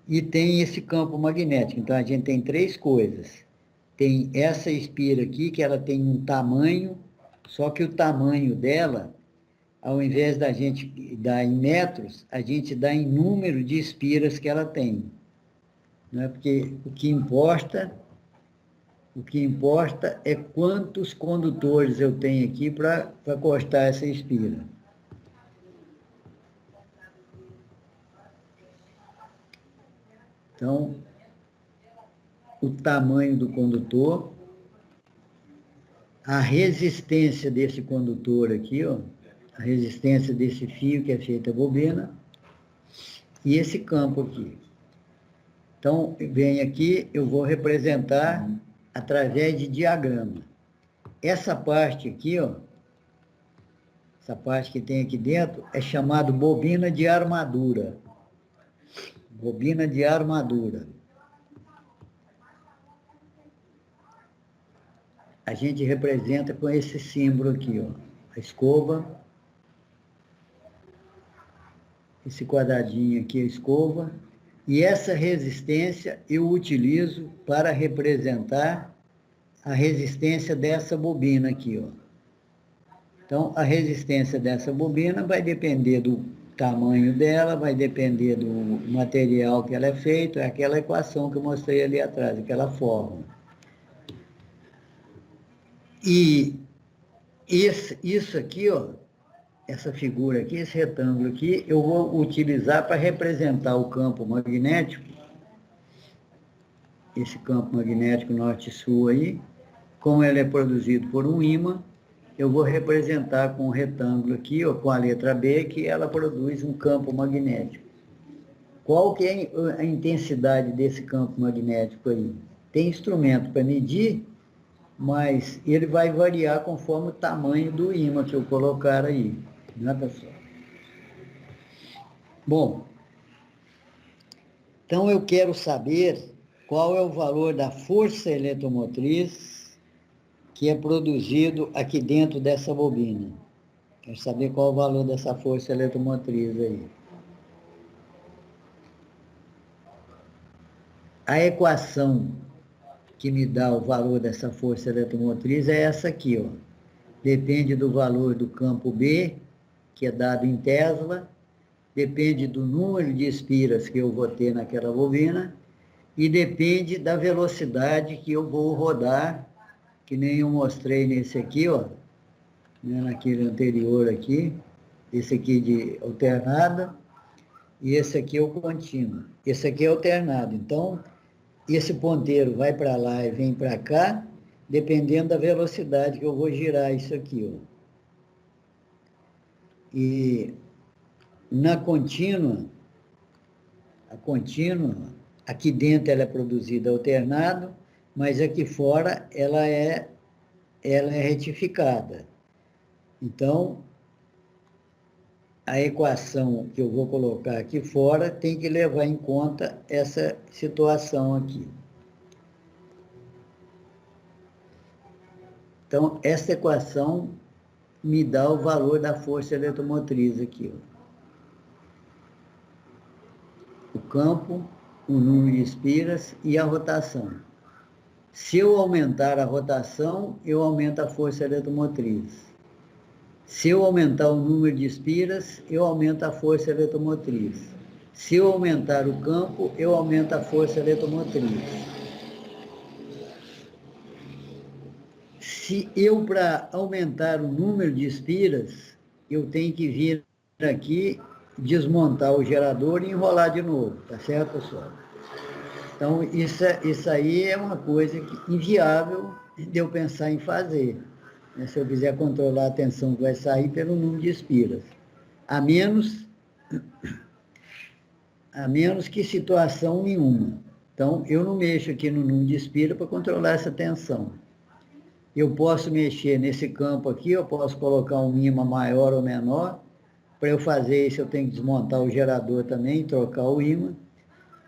e tem esse campo magnético. Então, a gente tem três coisas. Tem essa espira aqui, que ela tem um tamanho, só que o tamanho dela, ao invés da gente dar em metros, a gente dá em número de espiras que ela tem. Não é? Porque o que importa é quantos condutores eu tenho aqui para cortar essa espira. Então, o tamanho do condutor, a resistência desse condutor aqui, ó, a resistência desse fio que é feita a bobina, e esse campo aqui. Então, vem aqui, eu vou representar através de diagrama. Essa parte aqui, ó, essa parte que tem aqui dentro, é chamado bobina de armadura. Bobina de armadura. A gente representa com esse símbolo aqui, ó, a escova. Esse quadradinho aqui é a escova. E essa resistência eu utilizo para representar a resistência dessa bobina aqui, ó. Então, a resistência dessa bobina vai depender do tamanho dela, vai depender do material que ela é feito, é aquela equação que eu mostrei ali atrás, aquela fórmula. E isso aqui, ó, essa figura aqui, esse retângulo aqui, eu vou utilizar para representar o campo magnético, esse campo magnético norte-sul aí, como ele é produzido por um ímã, eu vou representar com um retângulo aqui, ó, com a letra B, que ela produz um campo magnético. Qual que é a intensidade desse campo magnético aí? Tem instrumento para medir, mas ele vai variar conforme o tamanho do ímã que eu colocar aí, né, pessoal? Bom, então eu quero saber qual é o valor da força eletromotriz que é produzido aqui dentro dessa bobina. Quero saber qual é o valor dessa força eletromotriz aí. A equação que me dá o valor dessa força eletromotriz é essa aqui, ó. Depende do valor do campo B, que é dado em Tesla, depende do número de espiras que eu vou ter naquela bobina e depende da velocidade que eu vou rodar, que nem eu mostrei nesse aqui, ó, né, naquele anterior aqui, esse aqui de alternada, e esse aqui é o contínuo. Esse aqui é alternado. Então, esse ponteiro vai para lá e vem para cá, dependendo da velocidade que eu vou girar isso aqui, ó. E na contínua, a contínua, aqui dentro ela é produzida alternado, mas aqui fora ela é retificada. Então, a equação que eu vou colocar aqui fora tem que levar em conta essa situação aqui. Então, essa equação me dá o valor da força eletromotriz aqui, ó. O campo, o número de espiras e a rotação. Se eu aumentar a rotação, eu aumento a força eletromotriz. Se eu aumentar o número de espiras, eu aumento a força eletromotriz. Se eu aumentar o campo, eu aumento a força eletromotriz. Se eu, para aumentar o número de espiras, eu tenho que vir aqui, desmontar o gerador e enrolar de novo, tá certo, pessoal? Então, isso aí é uma coisa inviável de eu pensar em fazer, né? Se eu quiser controlar a tensão que vai sair pelo número de espiras. A menos a menos que situação nenhuma. Então, eu não mexo aqui no número de espira para controlar essa tensão. Eu posso mexer nesse campo aqui, eu posso colocar um ímã maior ou menor. Para eu fazer isso, eu tenho que desmontar o gerador também, trocar o ímã.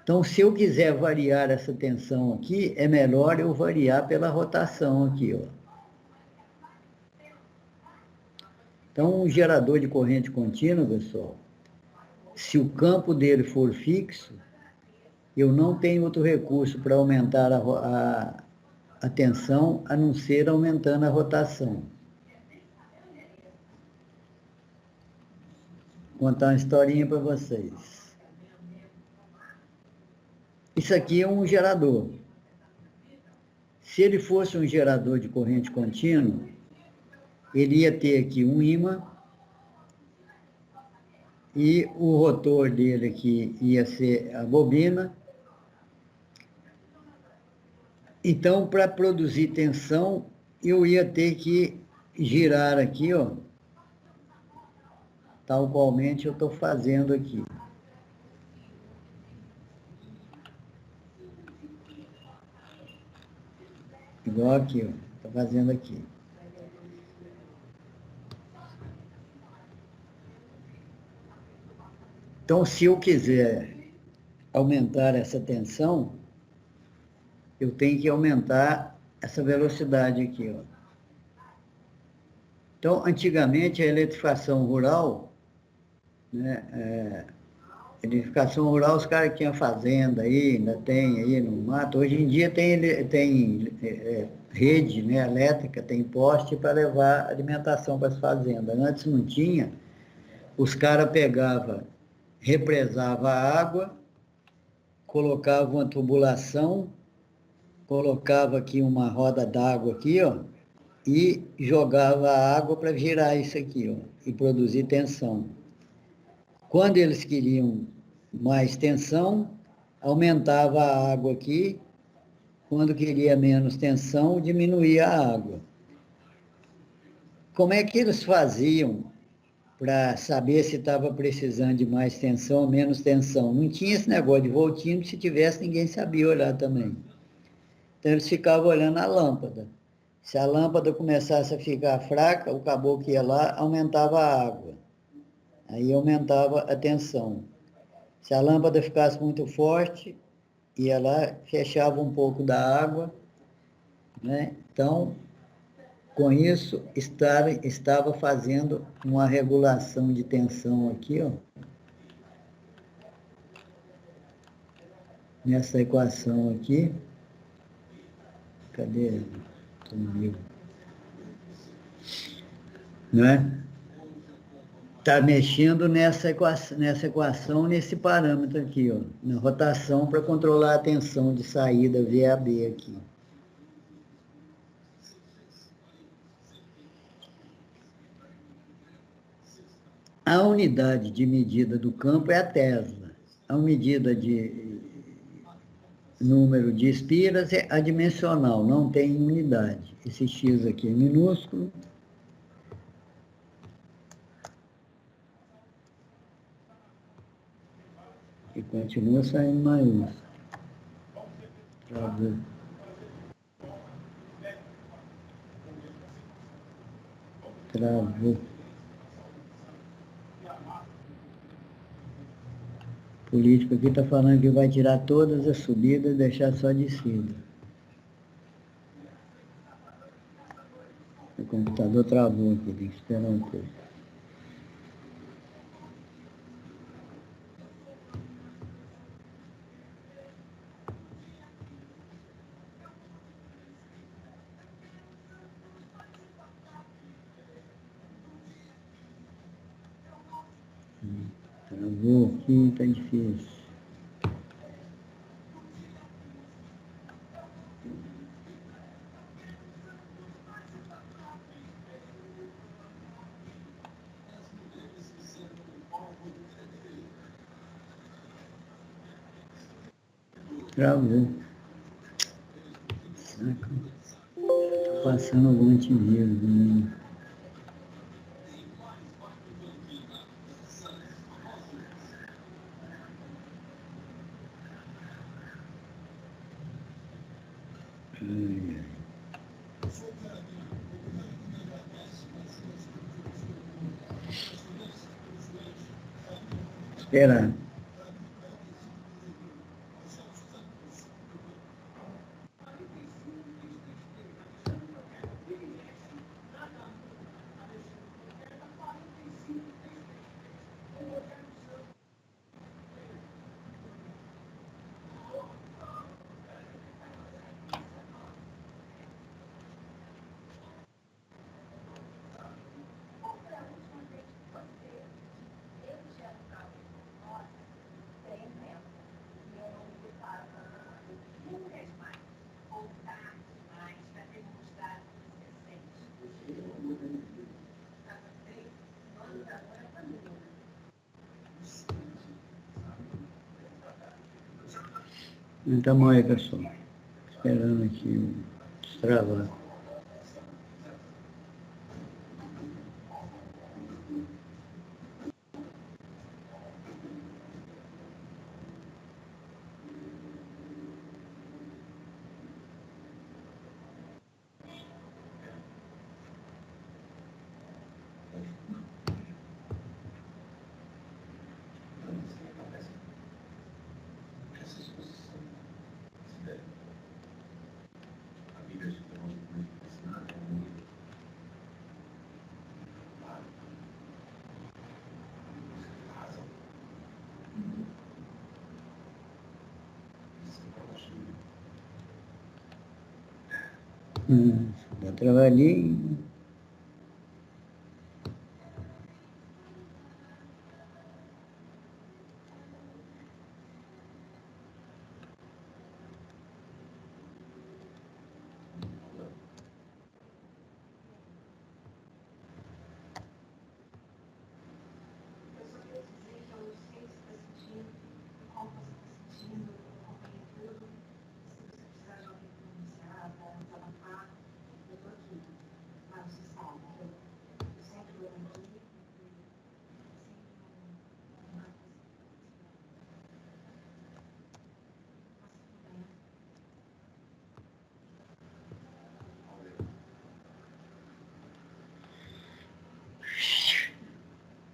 Então, se eu quiser variar essa tensão aqui, é melhor eu variar pela rotação aqui, ó. Então, um gerador de corrente contínua, pessoal, se o campo dele for fixo, eu não tenho outro recurso para aumentar a tensão, a não ser aumentando a rotação. Vou contar uma historinha para vocês. Isso aqui é um gerador. Se ele fosse um gerador de corrente contínua, ele ia ter aqui um ímã e o rotor dele aqui ia ser a bobina. Então, para produzir tensão, eu ia ter que girar aqui, ó, tal qualmente eu estou fazendo aqui. Igual aqui, ó, estou fazendo aqui. Então, se eu quiser aumentar essa tensão, eu tenho que aumentar essa velocidade aqui, ó. Então, antigamente, a eletrificação rural, né, eletrificação rural, os caras que tinham fazenda aí, ainda tem aí no mato. Hoje em dia tem rede, né, elétrica, tem poste para levar alimentação para as fazendas. Antes não tinha, os caras pegavam, represavam a água, colocavam uma tubulação, colocava aqui uma roda d'água aqui, ó, e jogava a água para girar isso aqui, ó, e produzir tensão. Quando eles queriam mais tensão, aumentava a água aqui. Quando queria menos tensão, diminuía a água. Como é que eles faziam para saber se estava precisando de mais tensão ou menos tensão? Não tinha esse negócio de voltímetro, se tivesse, ninguém sabia olhar também. Então, eles ficavam olhando a lâmpada. Se a lâmpada começasse a ficar fraca, o caboclo ia lá, aumentava a água. Aí aumentava a tensão. Se a lâmpada ficasse muito forte, ia lá, fechava um pouco da água, né? Então, com isso, estava fazendo uma regulação de tensão aqui, ó. Nessa equação aqui. Cadê? Comigo. Né? Está mexendo nessa equação, nesse parâmetro aqui, ó, na rotação para controlar a tensão de saída VAB aqui. A unidade de medida do campo é a Tesla. A medida de número de espiras é adimensional, não tem unidade. Esse X aqui é minúsculo. E continua saindo maiúsculo. Travou. Travou. O político aqui está falando que vai tirar todas as subidas e deixar só descida. O computador travou aqui, tem que esperar um pouco. Travou aqui, está difícil. Travou. Saca? Estou passando algum antivírus, né? Esperar. Então, aí, pessoal. Esperando aqui destravar. Já trabalhei.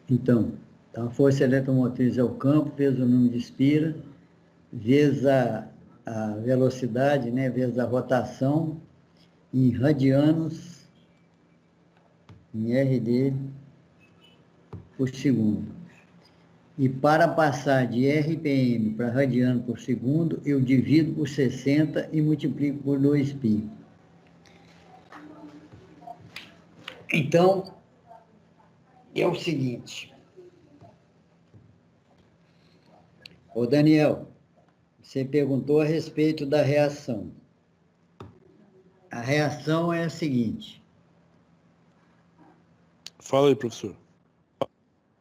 Então, a força eletromotriz é o campo, vezes o número de espira, vezes a velocidade, né, vezes a rotação, em radianos, em RD por segundo. E para passar de RPM para radiano por segundo, eu divido por 60 e multiplico por 2π. Então, é o seguinte. Ô Daniel, você perguntou a respeito da reação. A reação é a seguinte. Fala aí, professor.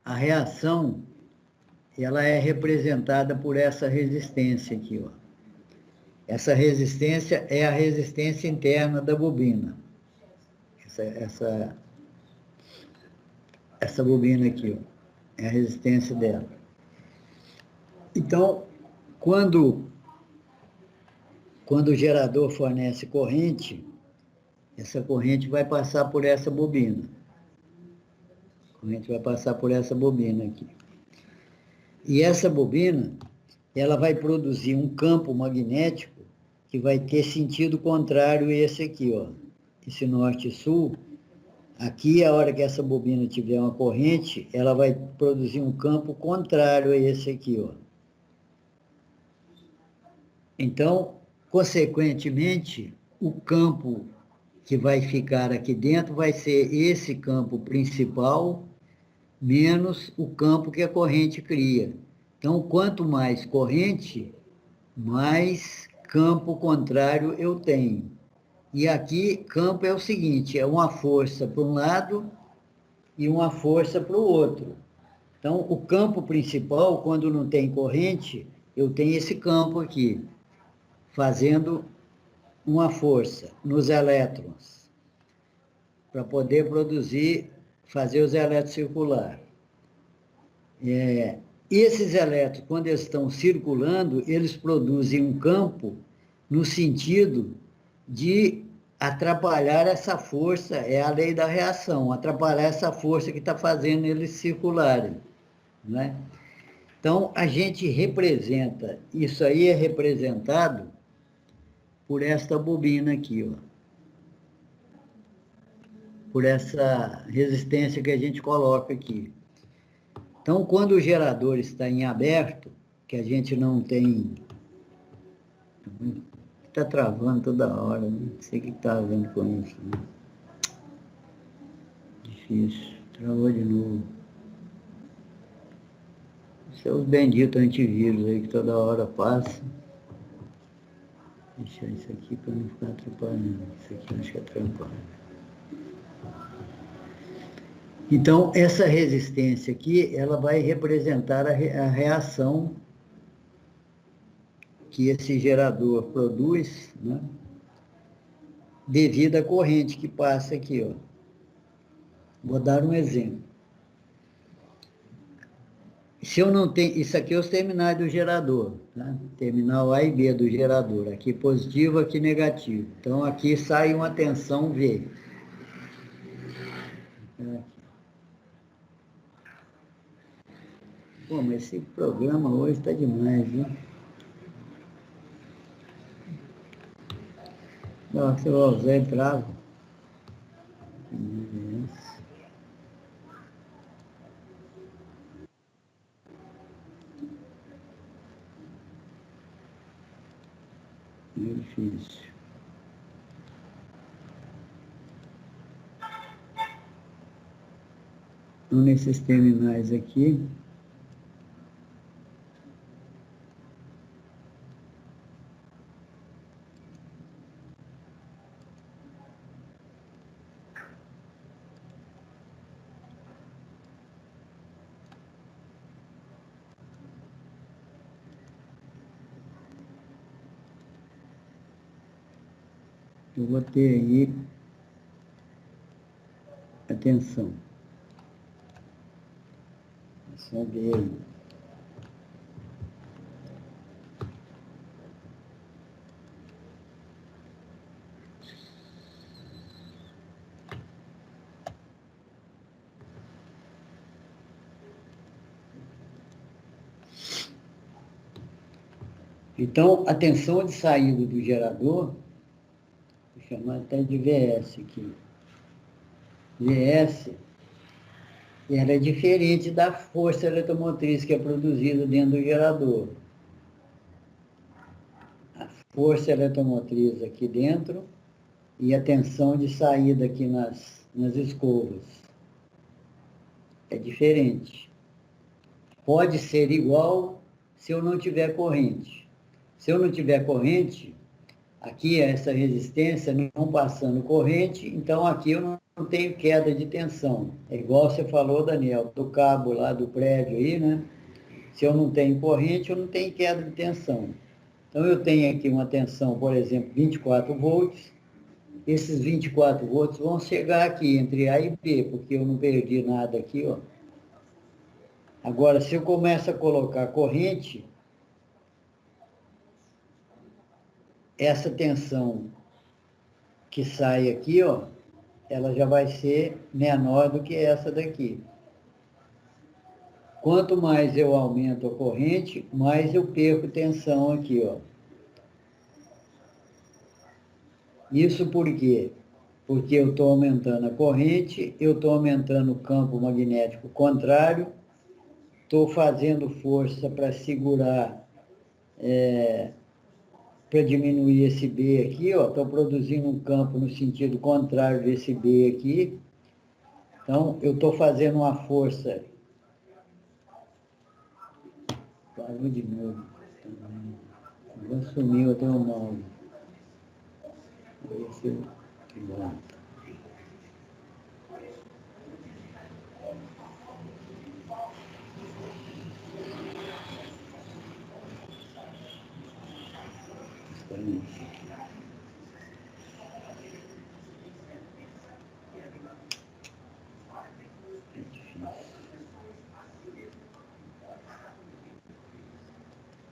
A reação, ela é representada por essa resistência aqui, ó. Essa resistência é a resistência interna da bobina. Essa bobina aqui, ó, é a resistência dela. Então, quando o gerador fornece corrente, essa corrente vai passar por essa bobina. A corrente vai passar por essa bobina aqui. E essa bobina, ela vai produzir um campo magnético que vai ter sentido contrário a esse aqui, ó. Esse norte e sul. Aqui, a hora que essa bobina tiver uma corrente, ela vai produzir um campo contrário a esse aqui, ó. Então, consequentemente, o campo que vai ficar aqui dentro vai ser esse campo principal menos o campo que a corrente cria. Então, quanto mais corrente, mais campo contrário eu tenho. E aqui, campo é o seguinte, é uma força para um lado e uma força para o outro. Então, o campo principal, quando não tem corrente, eu tenho esse campo aqui, fazendo uma força nos elétrons, para poder produzir, fazer os elétrons circular. Esses elétrons, quando eles estão circulando, eles produzem um campo no sentido de atrapalhar essa força, é a lei da reação, atrapalhar essa força que está fazendo eles circularem, né? Então, a gente representa, isso aí é representado por esta bobina aqui, ó. Por essa resistência que a gente coloca aqui. Então, quando o gerador está em aberto, que a gente não tem... Está travando toda hora, né? Não sei o que está havendo com isso, né? Difícil. Travou de novo. Isso é os benditos antivírus aí que toda hora passa. Deixar isso aqui para não ficar atrapalhando. Isso aqui eu acho que atrapalha. Então, essa resistência aqui, ela vai representar a reação que esse gerador produz, né, devido à corrente que passa aqui, ó. Vou dar um exemplo. Se eu não tenho... Isso aqui é os terminais do gerador, tá? Terminal A e B do gerador. Aqui positivo, aqui negativo. Então, aqui sai uma tensão V. Pô, mas esse programa hoje está demais, viu? Não, se eu usar, entrava. É difícil. Então, nesses terminais aqui, eu vou ter aí, atenção, só ver aí. Então, a tensão de saída do gerador, vou chamar até de VS aqui. VS, ela é diferente da força eletromotriz que é produzida dentro do gerador. A força eletromotriz aqui dentro e a tensão de saída aqui nas escovas. É diferente. Pode ser igual se eu não tiver corrente. Se eu não tiver corrente, aqui essa resistência não passando corrente, então aqui eu não tenho queda de tensão. É igual você falou, Daniel, do cabo lá do prédio aí, né? Se eu não tenho corrente, eu não tenho queda de tensão. Então eu tenho aqui uma tensão, por exemplo, 24 volts. Esses 24 volts vão chegar aqui entre A e B, porque eu não perdi nada aqui, ó. Agora, se eu começo a colocar corrente, essa tensão que sai aqui, ó, ela já vai ser menor do que essa daqui. Quanto mais eu aumento a corrente, mais eu perco tensão aqui, ó. Isso por quê? Porque eu estou aumentando a corrente, eu estou aumentando o campo magnético contrário, estou fazendo força para segurar, para diminuir esse B aqui, ó, estou produzindo um campo no sentido contrário desse B aqui. Então, eu estou fazendo uma força. Parou de novo. Agora sumiu até o mouse. Esse é igual.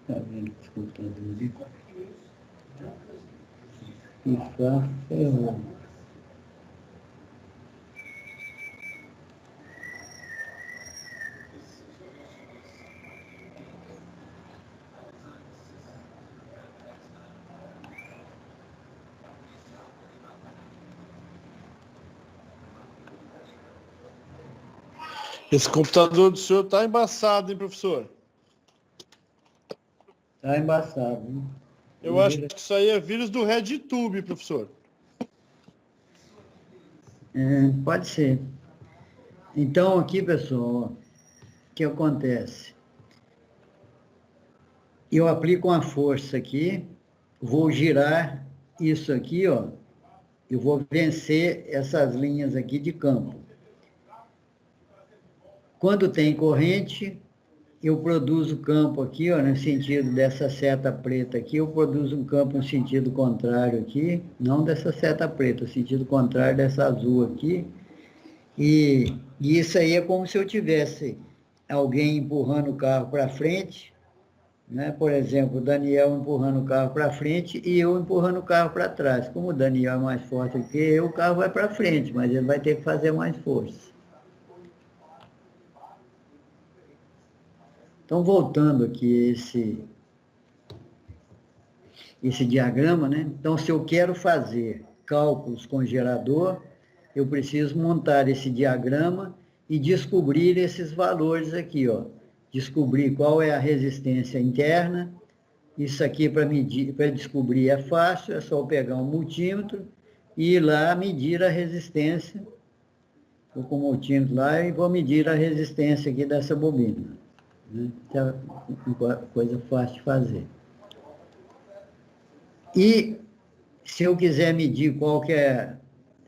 Tá vendo que os computadores? Ficar ferrou. Esse computador do senhor tá embaçado, hein, professor? Tá embaçado, hein? Eu acho que isso aí é vírus do RedTube, professor. Pode ser. Então, aqui, pessoal, ó, o que acontece? Eu aplico uma força aqui, vou girar isso aqui, ó, eu vou vencer essas linhas aqui de campo. Quando tem corrente, eu produzo campo aqui, ó, no sentido dessa seta preta aqui, eu produzo um campo no sentido contrário aqui, não dessa seta preta, no sentido contrário dessa azul aqui. E isso aí é como se eu tivesse alguém empurrando o carro para frente, né? Por exemplo, o Daniel empurrando o carro para frente e eu empurrando o carro para trás. Como o Daniel é mais forte que eu, o carro vai para frente, mas ele vai ter que fazer mais força. Então, voltando aqui esse diagrama, né? Então, se eu quero fazer cálculos com gerador, eu preciso montar esse diagrama e descobrir esses valores aqui, ó. Descobrir qual é a resistência interna. Isso aqui para medir, para descobrir é fácil, é só eu pegar um multímetro e ir lá medir a resistência. Vou com o multímetro lá e vou medir a resistência aqui dessa bobina. Né? É uma coisa fácil de fazer. E se eu quiser medir qual que é,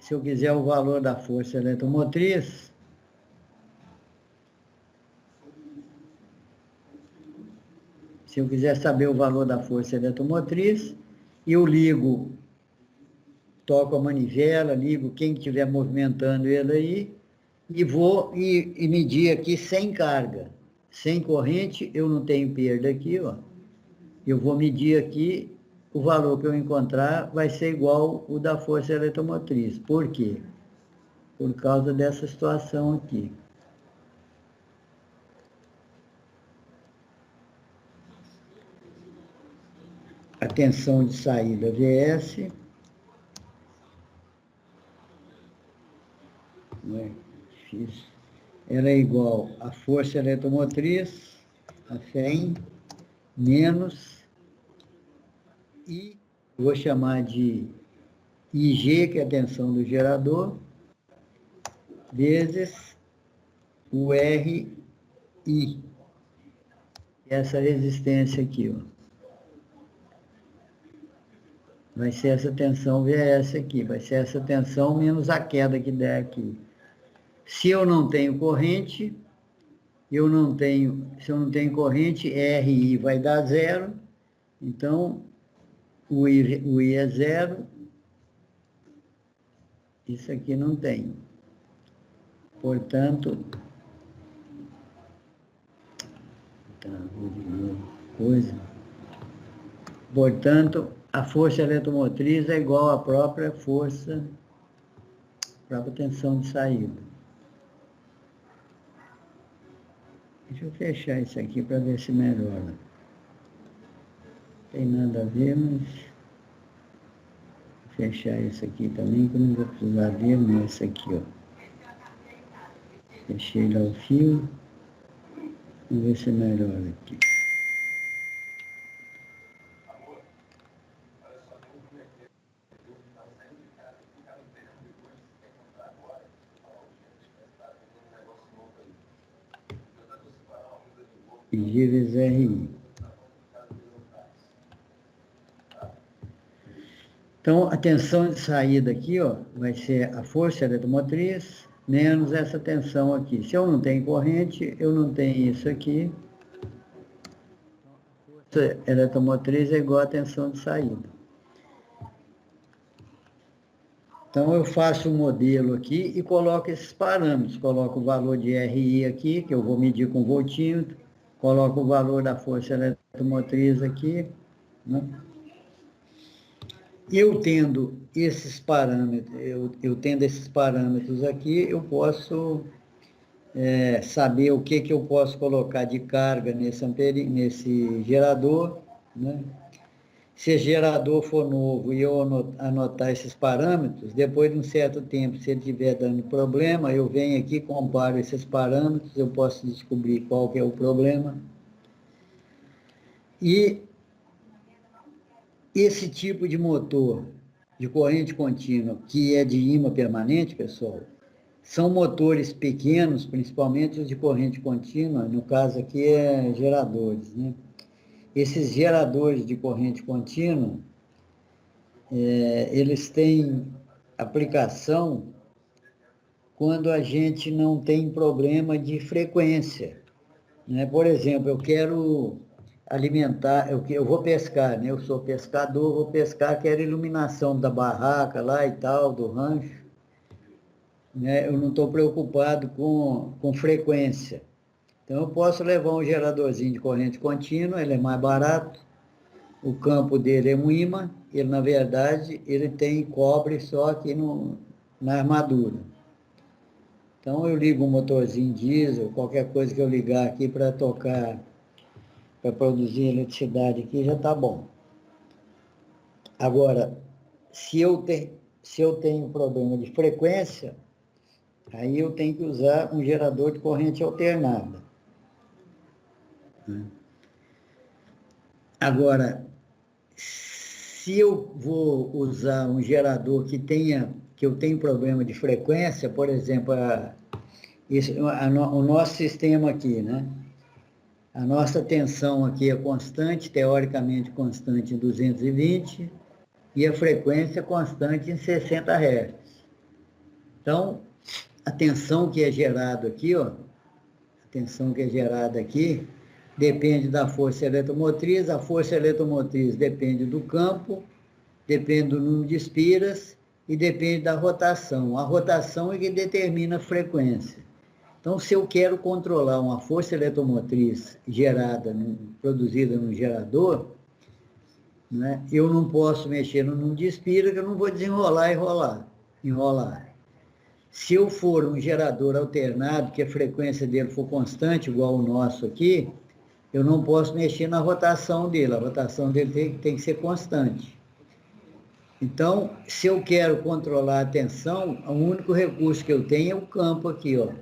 se eu quiser o valor da força eletromotriz, se eu quiser saber o valor da força eletromotriz, eu ligo, toco a manivela, ligo quem estiver movimentando ele aí, e vou e medir aqui sem carga, sem corrente, eu não tenho perda aqui, ó. Eu vou medir aqui, o valor que eu encontrar vai ser igual o da força eletromotriz. Por quê? Por causa dessa situação aqui. A tensão de saída VS, não é difícil, ela é igual à força eletromotriz, a FEM, menos I, vou chamar de IG, que é a tensão do gerador, vezes o RI, essa resistência aqui, ó. Vai ser essa tensão VS aqui, vai ser essa tensão menos a queda que der aqui. Se eu não tenho corrente, se eu não tenho corrente, RI vai dar zero, então o I é zero, isso aqui não tem. Portanto, a força eletromotriz é igual à própria força, própria tensão de saída. Deixa eu fechar isso aqui para ver se melhora. Não tem nada a ver, mas vou fechar isso aqui também, que eu não vou precisar ver, mas esse aqui, ó. Fechei lá o fio. Vamos ver se melhora aqui. I vezes RI. Então, a tensão de saída aqui, ó, vai ser a força eletromotriz menos essa tensão aqui. Se eu não tenho corrente, eu não tenho isso aqui. A força eletromotriz é igual à tensão de saída. Então, eu faço um modelo aqui e coloco esses parâmetros. Coloco o valor de RI aqui, que eu vou medir com voltímetro. Coloco o valor da força eletromotriz aqui, né? eu tendo esses parâmetros, eu tendo esses parâmetros aqui, eu posso saber o que eu posso colocar de carga nesse gerador, né? Se esse gerador for novo e eu anotar esses parâmetros, depois de um certo tempo, se ele estiver dando problema, eu venho aqui, comparo esses parâmetros, eu posso descobrir qual que é o problema. E esse tipo de motor de corrente contínua, que é de ímã permanente, pessoal, são motores pequenos, principalmente os de corrente contínua, no caso aqui é geradores, né? Esses geradores de corrente contínua, eles têm aplicação quando a gente não tem problema de frequência, né? Por exemplo, eu quero alimentar, eu vou pescar, né? Eu sou pescador, vou pescar, quero iluminação da barraca lá e tal, do rancho, né? Eu não estou preocupado com frequência. Então, eu posso levar um geradorzinho de corrente contínua, ele é mais barato, o campo dele é um ímã, ele, na verdade, ele tem cobre só aqui na armadura. Então, eu ligo um motorzinho diesel, qualquer coisa que eu ligar aqui para tocar, para produzir eletricidade aqui, já está bom. Agora, se eu tenho problema de frequência, aí eu tenho que usar um gerador de corrente alternada. Agora, se eu vou usar um gerador que eu tenho problema de frequência, por exemplo, o nosso sistema aqui, né? A nossa tensão aqui é constante, teoricamente constante em 220, e a frequência constante em 60 Hz. Então, a tensão que é gerada aqui, ó, a tensão que é gerada aqui, depende da força eletromotriz, a força eletromotriz depende do campo, depende do número de espiras e depende da rotação. A rotação é que determina a frequência. Então, se eu quero controlar uma força eletromotriz produzida no gerador, né, eu não posso mexer no número de espira, que eu não vou desenrolar e enrolar. Se eu for um gerador alternado, que a frequência dele for constante, igual o nosso aqui, eu não posso mexer na rotação dele, a rotação dele tem que ser constante. Então, se eu quero controlar a tensão, o único recurso que eu tenho é o campo aqui, ó.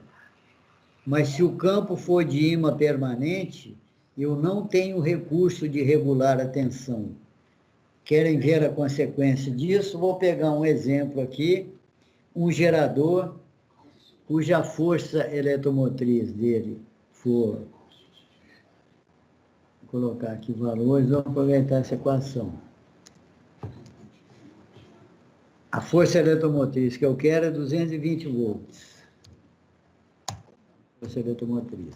Mas se o campo for de ímã permanente, eu não tenho recurso de regular a tensão. Querem ver a consequência disso? Vou pegar um exemplo aqui, um gerador cuja força eletromotriz dele for, vou colocar aqui valores, vamos aproveitar essa equação. A força eletromotriz que eu quero é 220 volts. Força eletromotriz.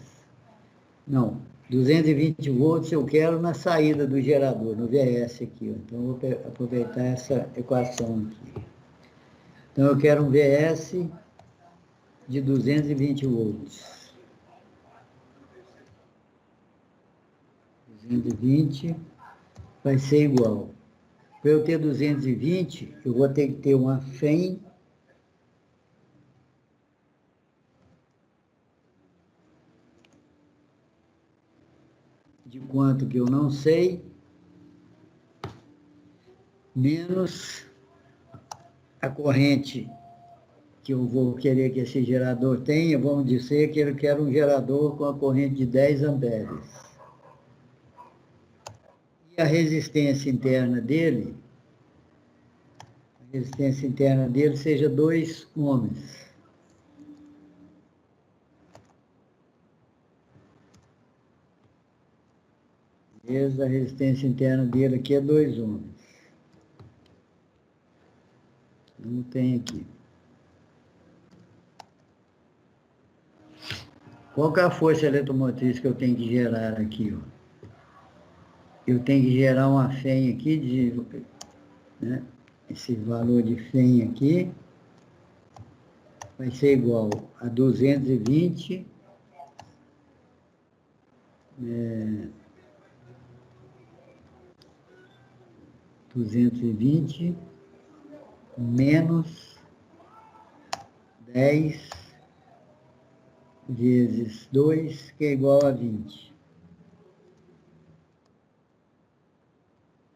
Não, 220 volts eu quero na saída do gerador, no VS aqui. Ó. Então, eu vou aproveitar essa equação aqui. Então, eu quero um VS de 220 volts. 220 vai ser igual. Para eu ter 220, eu vou ter que ter uma FEM de quanto que eu não sei, menos a corrente que eu vou querer que esse gerador tenha, vamos dizer que eu quero um gerador com a corrente de 10 amperes. E a resistência interna dele seja 2 ohms. A resistência interna dele aqui é 2 ohms. Não tem aqui. Qual que é a força eletromotriz que eu tenho que gerar aqui? Ó? Eu tenho que gerar uma FEM aqui, né? Esse valor de FEM aqui vai ser igual a 220 × 220 menos 10 vezes 2, que é igual a 20.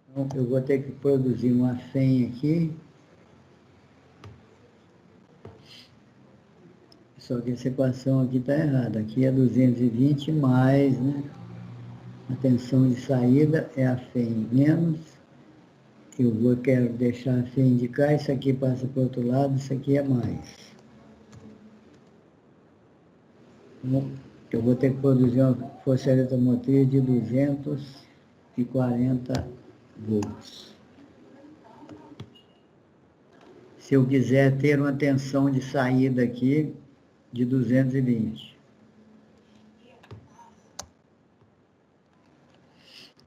Então, eu vou ter que produzir uma FEM aqui. Só que essa equação aqui está errada. Aqui é 220 mais, né? A tensão de saída é a FEM menos. Quero deixar a FEM de cá, isso aqui passa para o outro lado, isso aqui é mais. Então, eu vou ter que produzir uma força eletromotriz de 240 volts. Se eu quiser ter uma tensão de saída aqui de 220.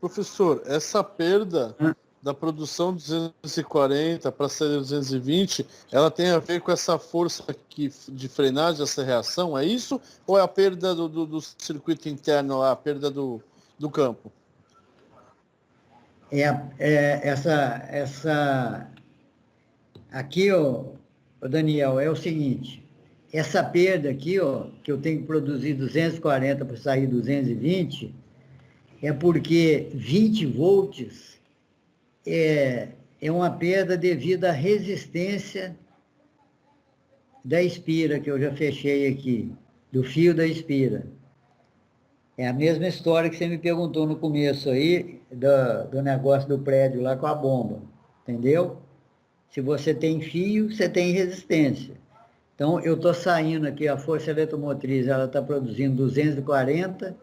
Professor, essa perda da produção 240 para sair 220, ela tem a ver com essa força aqui de frenagem, essa reação, é isso? Ou é a perda do circuito interno lá, a perda do campo? Aqui, ó, Daniel, é o seguinte, essa perda aqui, ó, que eu tenho que produzir 240 para sair 220, é porque 20 volts é uma perda devido à resistência da espira, que eu já fechei aqui, do fio da espira. É a mesma história que você me perguntou no começo aí, do negócio do prédio lá com a bomba, entendeu? Se você tem fio, você tem resistência. Então, eu estou saindo aqui, a força eletromotriz, ela está produzindo 240,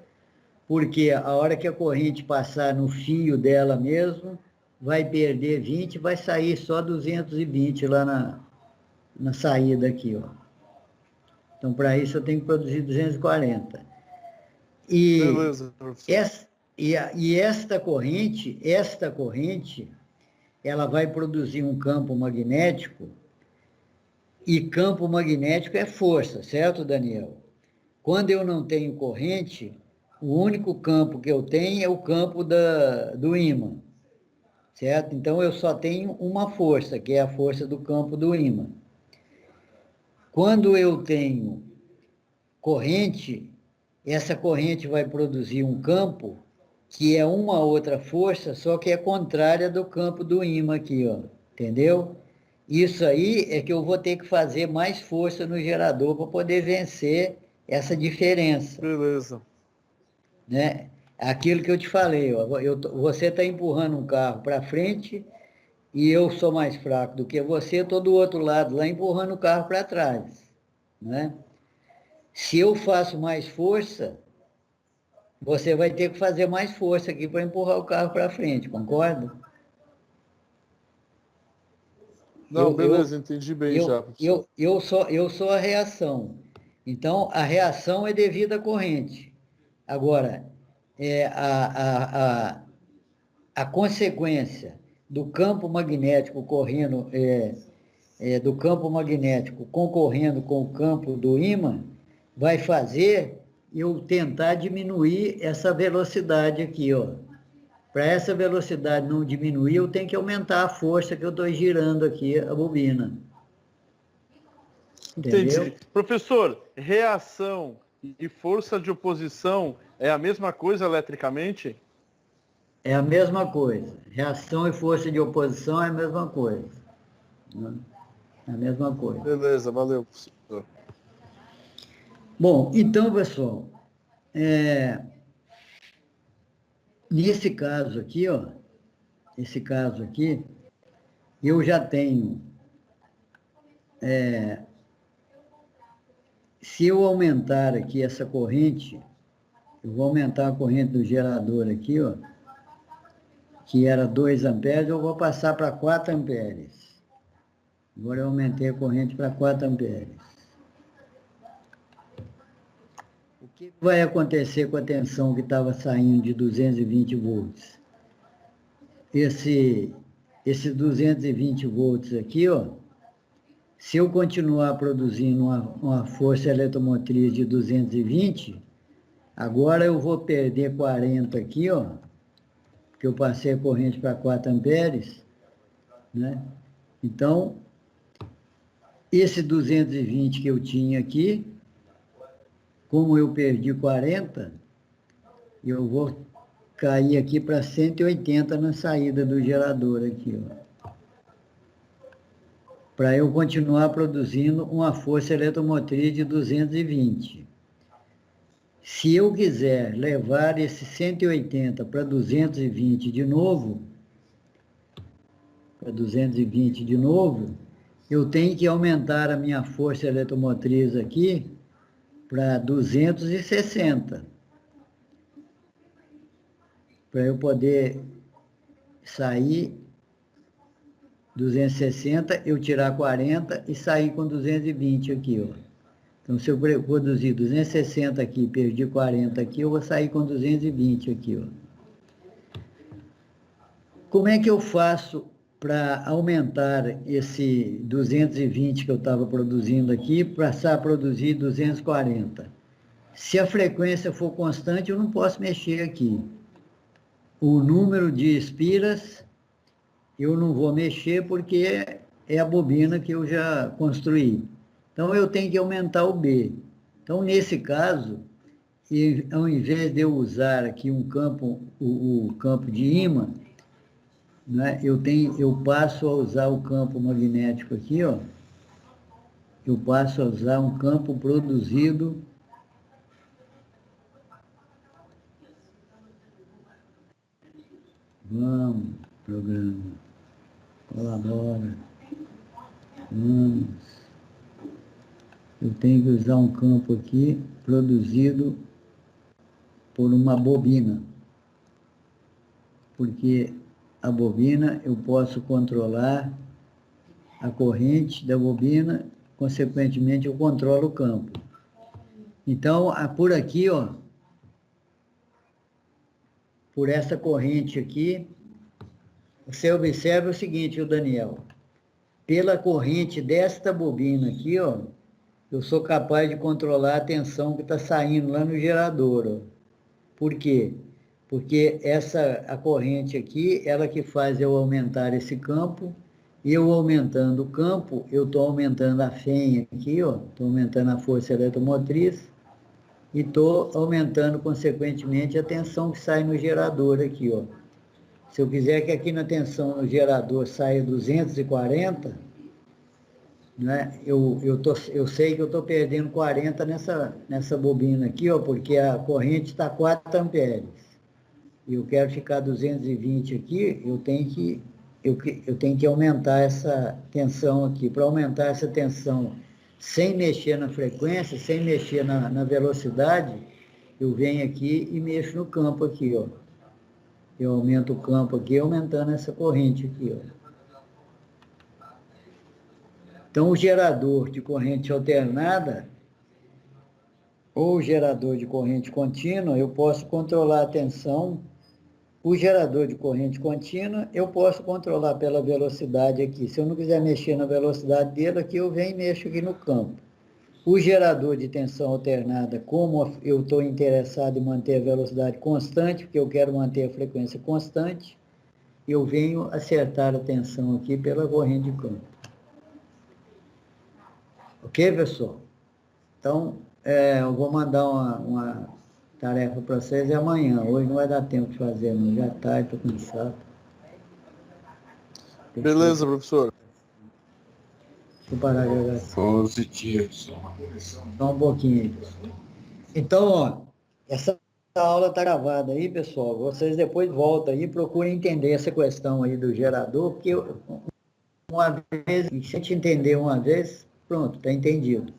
porque a hora que a corrente passar no fio dela mesmo, vai perder 20, vai sair só 220 lá na saída aqui, ó. Então, para isso, eu tenho que produzir 240. Beleza, professor. Esta corrente, ela vai produzir um campo magnético, e campo magnético é força, certo, Daniel? Quando eu não tenho corrente, o único campo que eu tenho é o campo do ímã, certo? Então, eu só tenho uma força, que é a força do campo do ímã. Quando eu tenho corrente, essa corrente vai produzir um campo que é uma outra força, só que é contrária do campo do ímã aqui, ó, entendeu? Isso aí é que eu vou ter que fazer mais força no gerador para poder vencer essa diferença. Beleza. Né? Aquilo que eu te falei, ó, você está empurrando um carro para frente e eu sou mais fraco do que você, estou do outro lado lá empurrando o carro para trás. Né? Se eu faço mais força, você vai ter que fazer mais força aqui para empurrar o carro para frente, concorda? Não, beleza, entendi bem já. Eu sou a reação. Então, a reação é devida à corrente. Agora, a consequência do campo magnético correndo, do campo magnético concorrendo com o campo do ímã, vai fazer eu tentar diminuir essa velocidade aqui, ó. Para essa velocidade não diminuir, eu tenho que aumentar a força que eu estou girando aqui a bobina. Entendeu? Entendi. Professor, reação e força de oposição é a mesma coisa eletricamente? É a mesma coisa. Reação e força de oposição é a mesma coisa. Né? É a mesma coisa. Beleza, valeu, professor. Bom, então, pessoal, nesse caso aqui, ó, esse caso aqui, eu já tenho, se eu aumentar aqui essa corrente, eu vou aumentar a corrente do gerador aqui, ó, que era 2 amperes, eu vou passar para 4 amperes. Agora eu aumentei a corrente para 4 amperes. O que vai acontecer com a tensão que estava saindo de 220 volts? Esse 220 volts aqui, ó, se eu continuar produzindo uma força eletromotriz de 220, agora eu vou perder 40 aqui, ó, que eu passei a corrente para 4 amperes, né? Então, esse 220 que eu tinha aqui, como eu perdi 40, eu vou cair aqui para 180 na saída do gerador aqui, ó, para eu continuar produzindo uma força eletromotriz de 220. Se eu quiser levar esse 180 para 220 de novo, eu tenho que aumentar a minha força eletromotriz aqui para 260, para eu poder sair 260, eu tirar 40 e sair com 220 aqui, ó. Então, se eu produzir 260 aqui, perdi 40 aqui, eu vou sair com 220 aqui, ó. Como é que eu faço para aumentar esse 220 que eu estava produzindo aqui, passar a produzir 240? Se a frequência for constante, eu não posso mexer aqui. O número de espiras, eu não vou mexer porque é a bobina que eu já construí. Então, eu tenho que aumentar o B. Então, nesse caso, ao invés de eu usar aqui um campo, o campo de ímã, né, eu passo a usar o campo magnético aqui, ó. Eu passo a usar um campo produzido vamos, programa, colabora, vamos. Eu tenho que usar um campo aqui produzido por uma bobina, porque a bobina eu posso controlar a corrente da bobina, consequentemente eu controlo o campo. Então, por aqui, ó, por essa corrente aqui, você observa o seguinte, o Daniel, pela corrente desta bobina aqui, ó, eu sou capaz de controlar a tensão que está saindo lá no gerador, ó. Por quê? Porque a corrente aqui, ela que faz eu aumentar esse campo, e eu aumentando o campo, eu estou aumentando a fêmea aqui, ó, estou aumentando a força eletromotriz, e estou aumentando, consequentemente, a tensão que sai no gerador aqui, ó. Se eu quiser que aqui na tensão no gerador saia 240, né, eu sei que eu estou perdendo 40 nessa bobina aqui, ó, porque a corrente está 4 amperes. E eu quero ficar 220 aqui, eu tenho que aumentar essa tensão aqui. Para aumentar essa tensão sem mexer na frequência, sem mexer na velocidade, eu venho aqui e mexo no campo aqui, ó. Eu aumento o campo aqui, aumentando essa corrente aqui, ó. Então, o gerador de corrente alternada, ou gerador de corrente contínua, eu posso controlar a tensão. O gerador de corrente contínua, eu posso controlar pela velocidade aqui. Se eu não quiser mexer na velocidade dele, aqui eu venho e mexo aqui no campo. O gerador de tensão alternada, como eu estou interessado em manter a velocidade constante, porque eu quero manter a frequência constante, eu venho acertar a tensão aqui pela corrente de campo. Ok, pessoal? Então, eu vou mandar uma tarefa para vocês amanhã. Hoje não vai dar tempo de fazer, não. Já está, estou cansado. Beleza, professor. Deixa eu parar a gravação. Positivo. Só um pouquinho aí, pessoal. Então, ó, essa aula está gravada aí, pessoal. Vocês depois voltam aí e procurem entender essa questão aí do gerador, porque uma vez, se a gente entender uma vez, pronto, está entendido.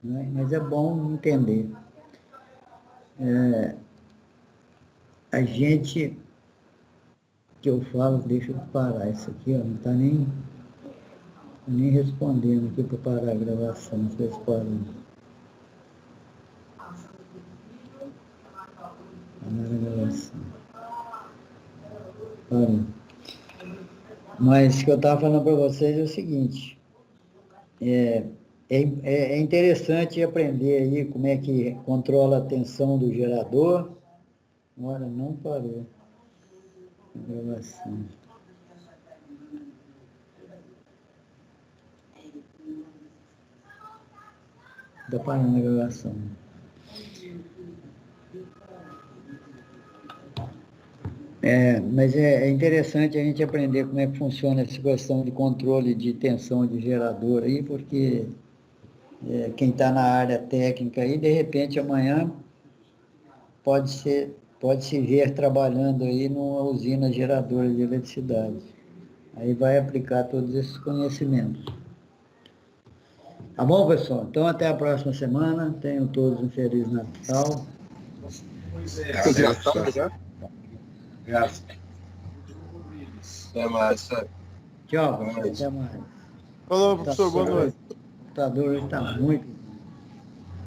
Né? Mas é bom entender. A gente, que eu falo, deixa eu parar isso aqui, ó, não está nem respondendo aqui para parar a gravação, não sei se parou. Parar a gravação. Parou. Mas o que eu estava falando para vocês é o seguinte, é interessante aprender aí como é que controla a tensão do gerador. Olha, não parou a gravação. Está parando a gravação. Mas é interessante a gente aprender como é que funciona essa questão de controle de tensão de gerador aí, porque quem está na área técnica aí, de repente amanhã pode se ver trabalhando aí numa usina geradora de eletricidade. Aí vai aplicar todos esses conhecimentos. Tá bom, pessoal? Então até a próxima semana. Tenham todos um Feliz Natal. Até mais, sabe? Tchau, até mais. Falou, professor, boa noite. O computador está muito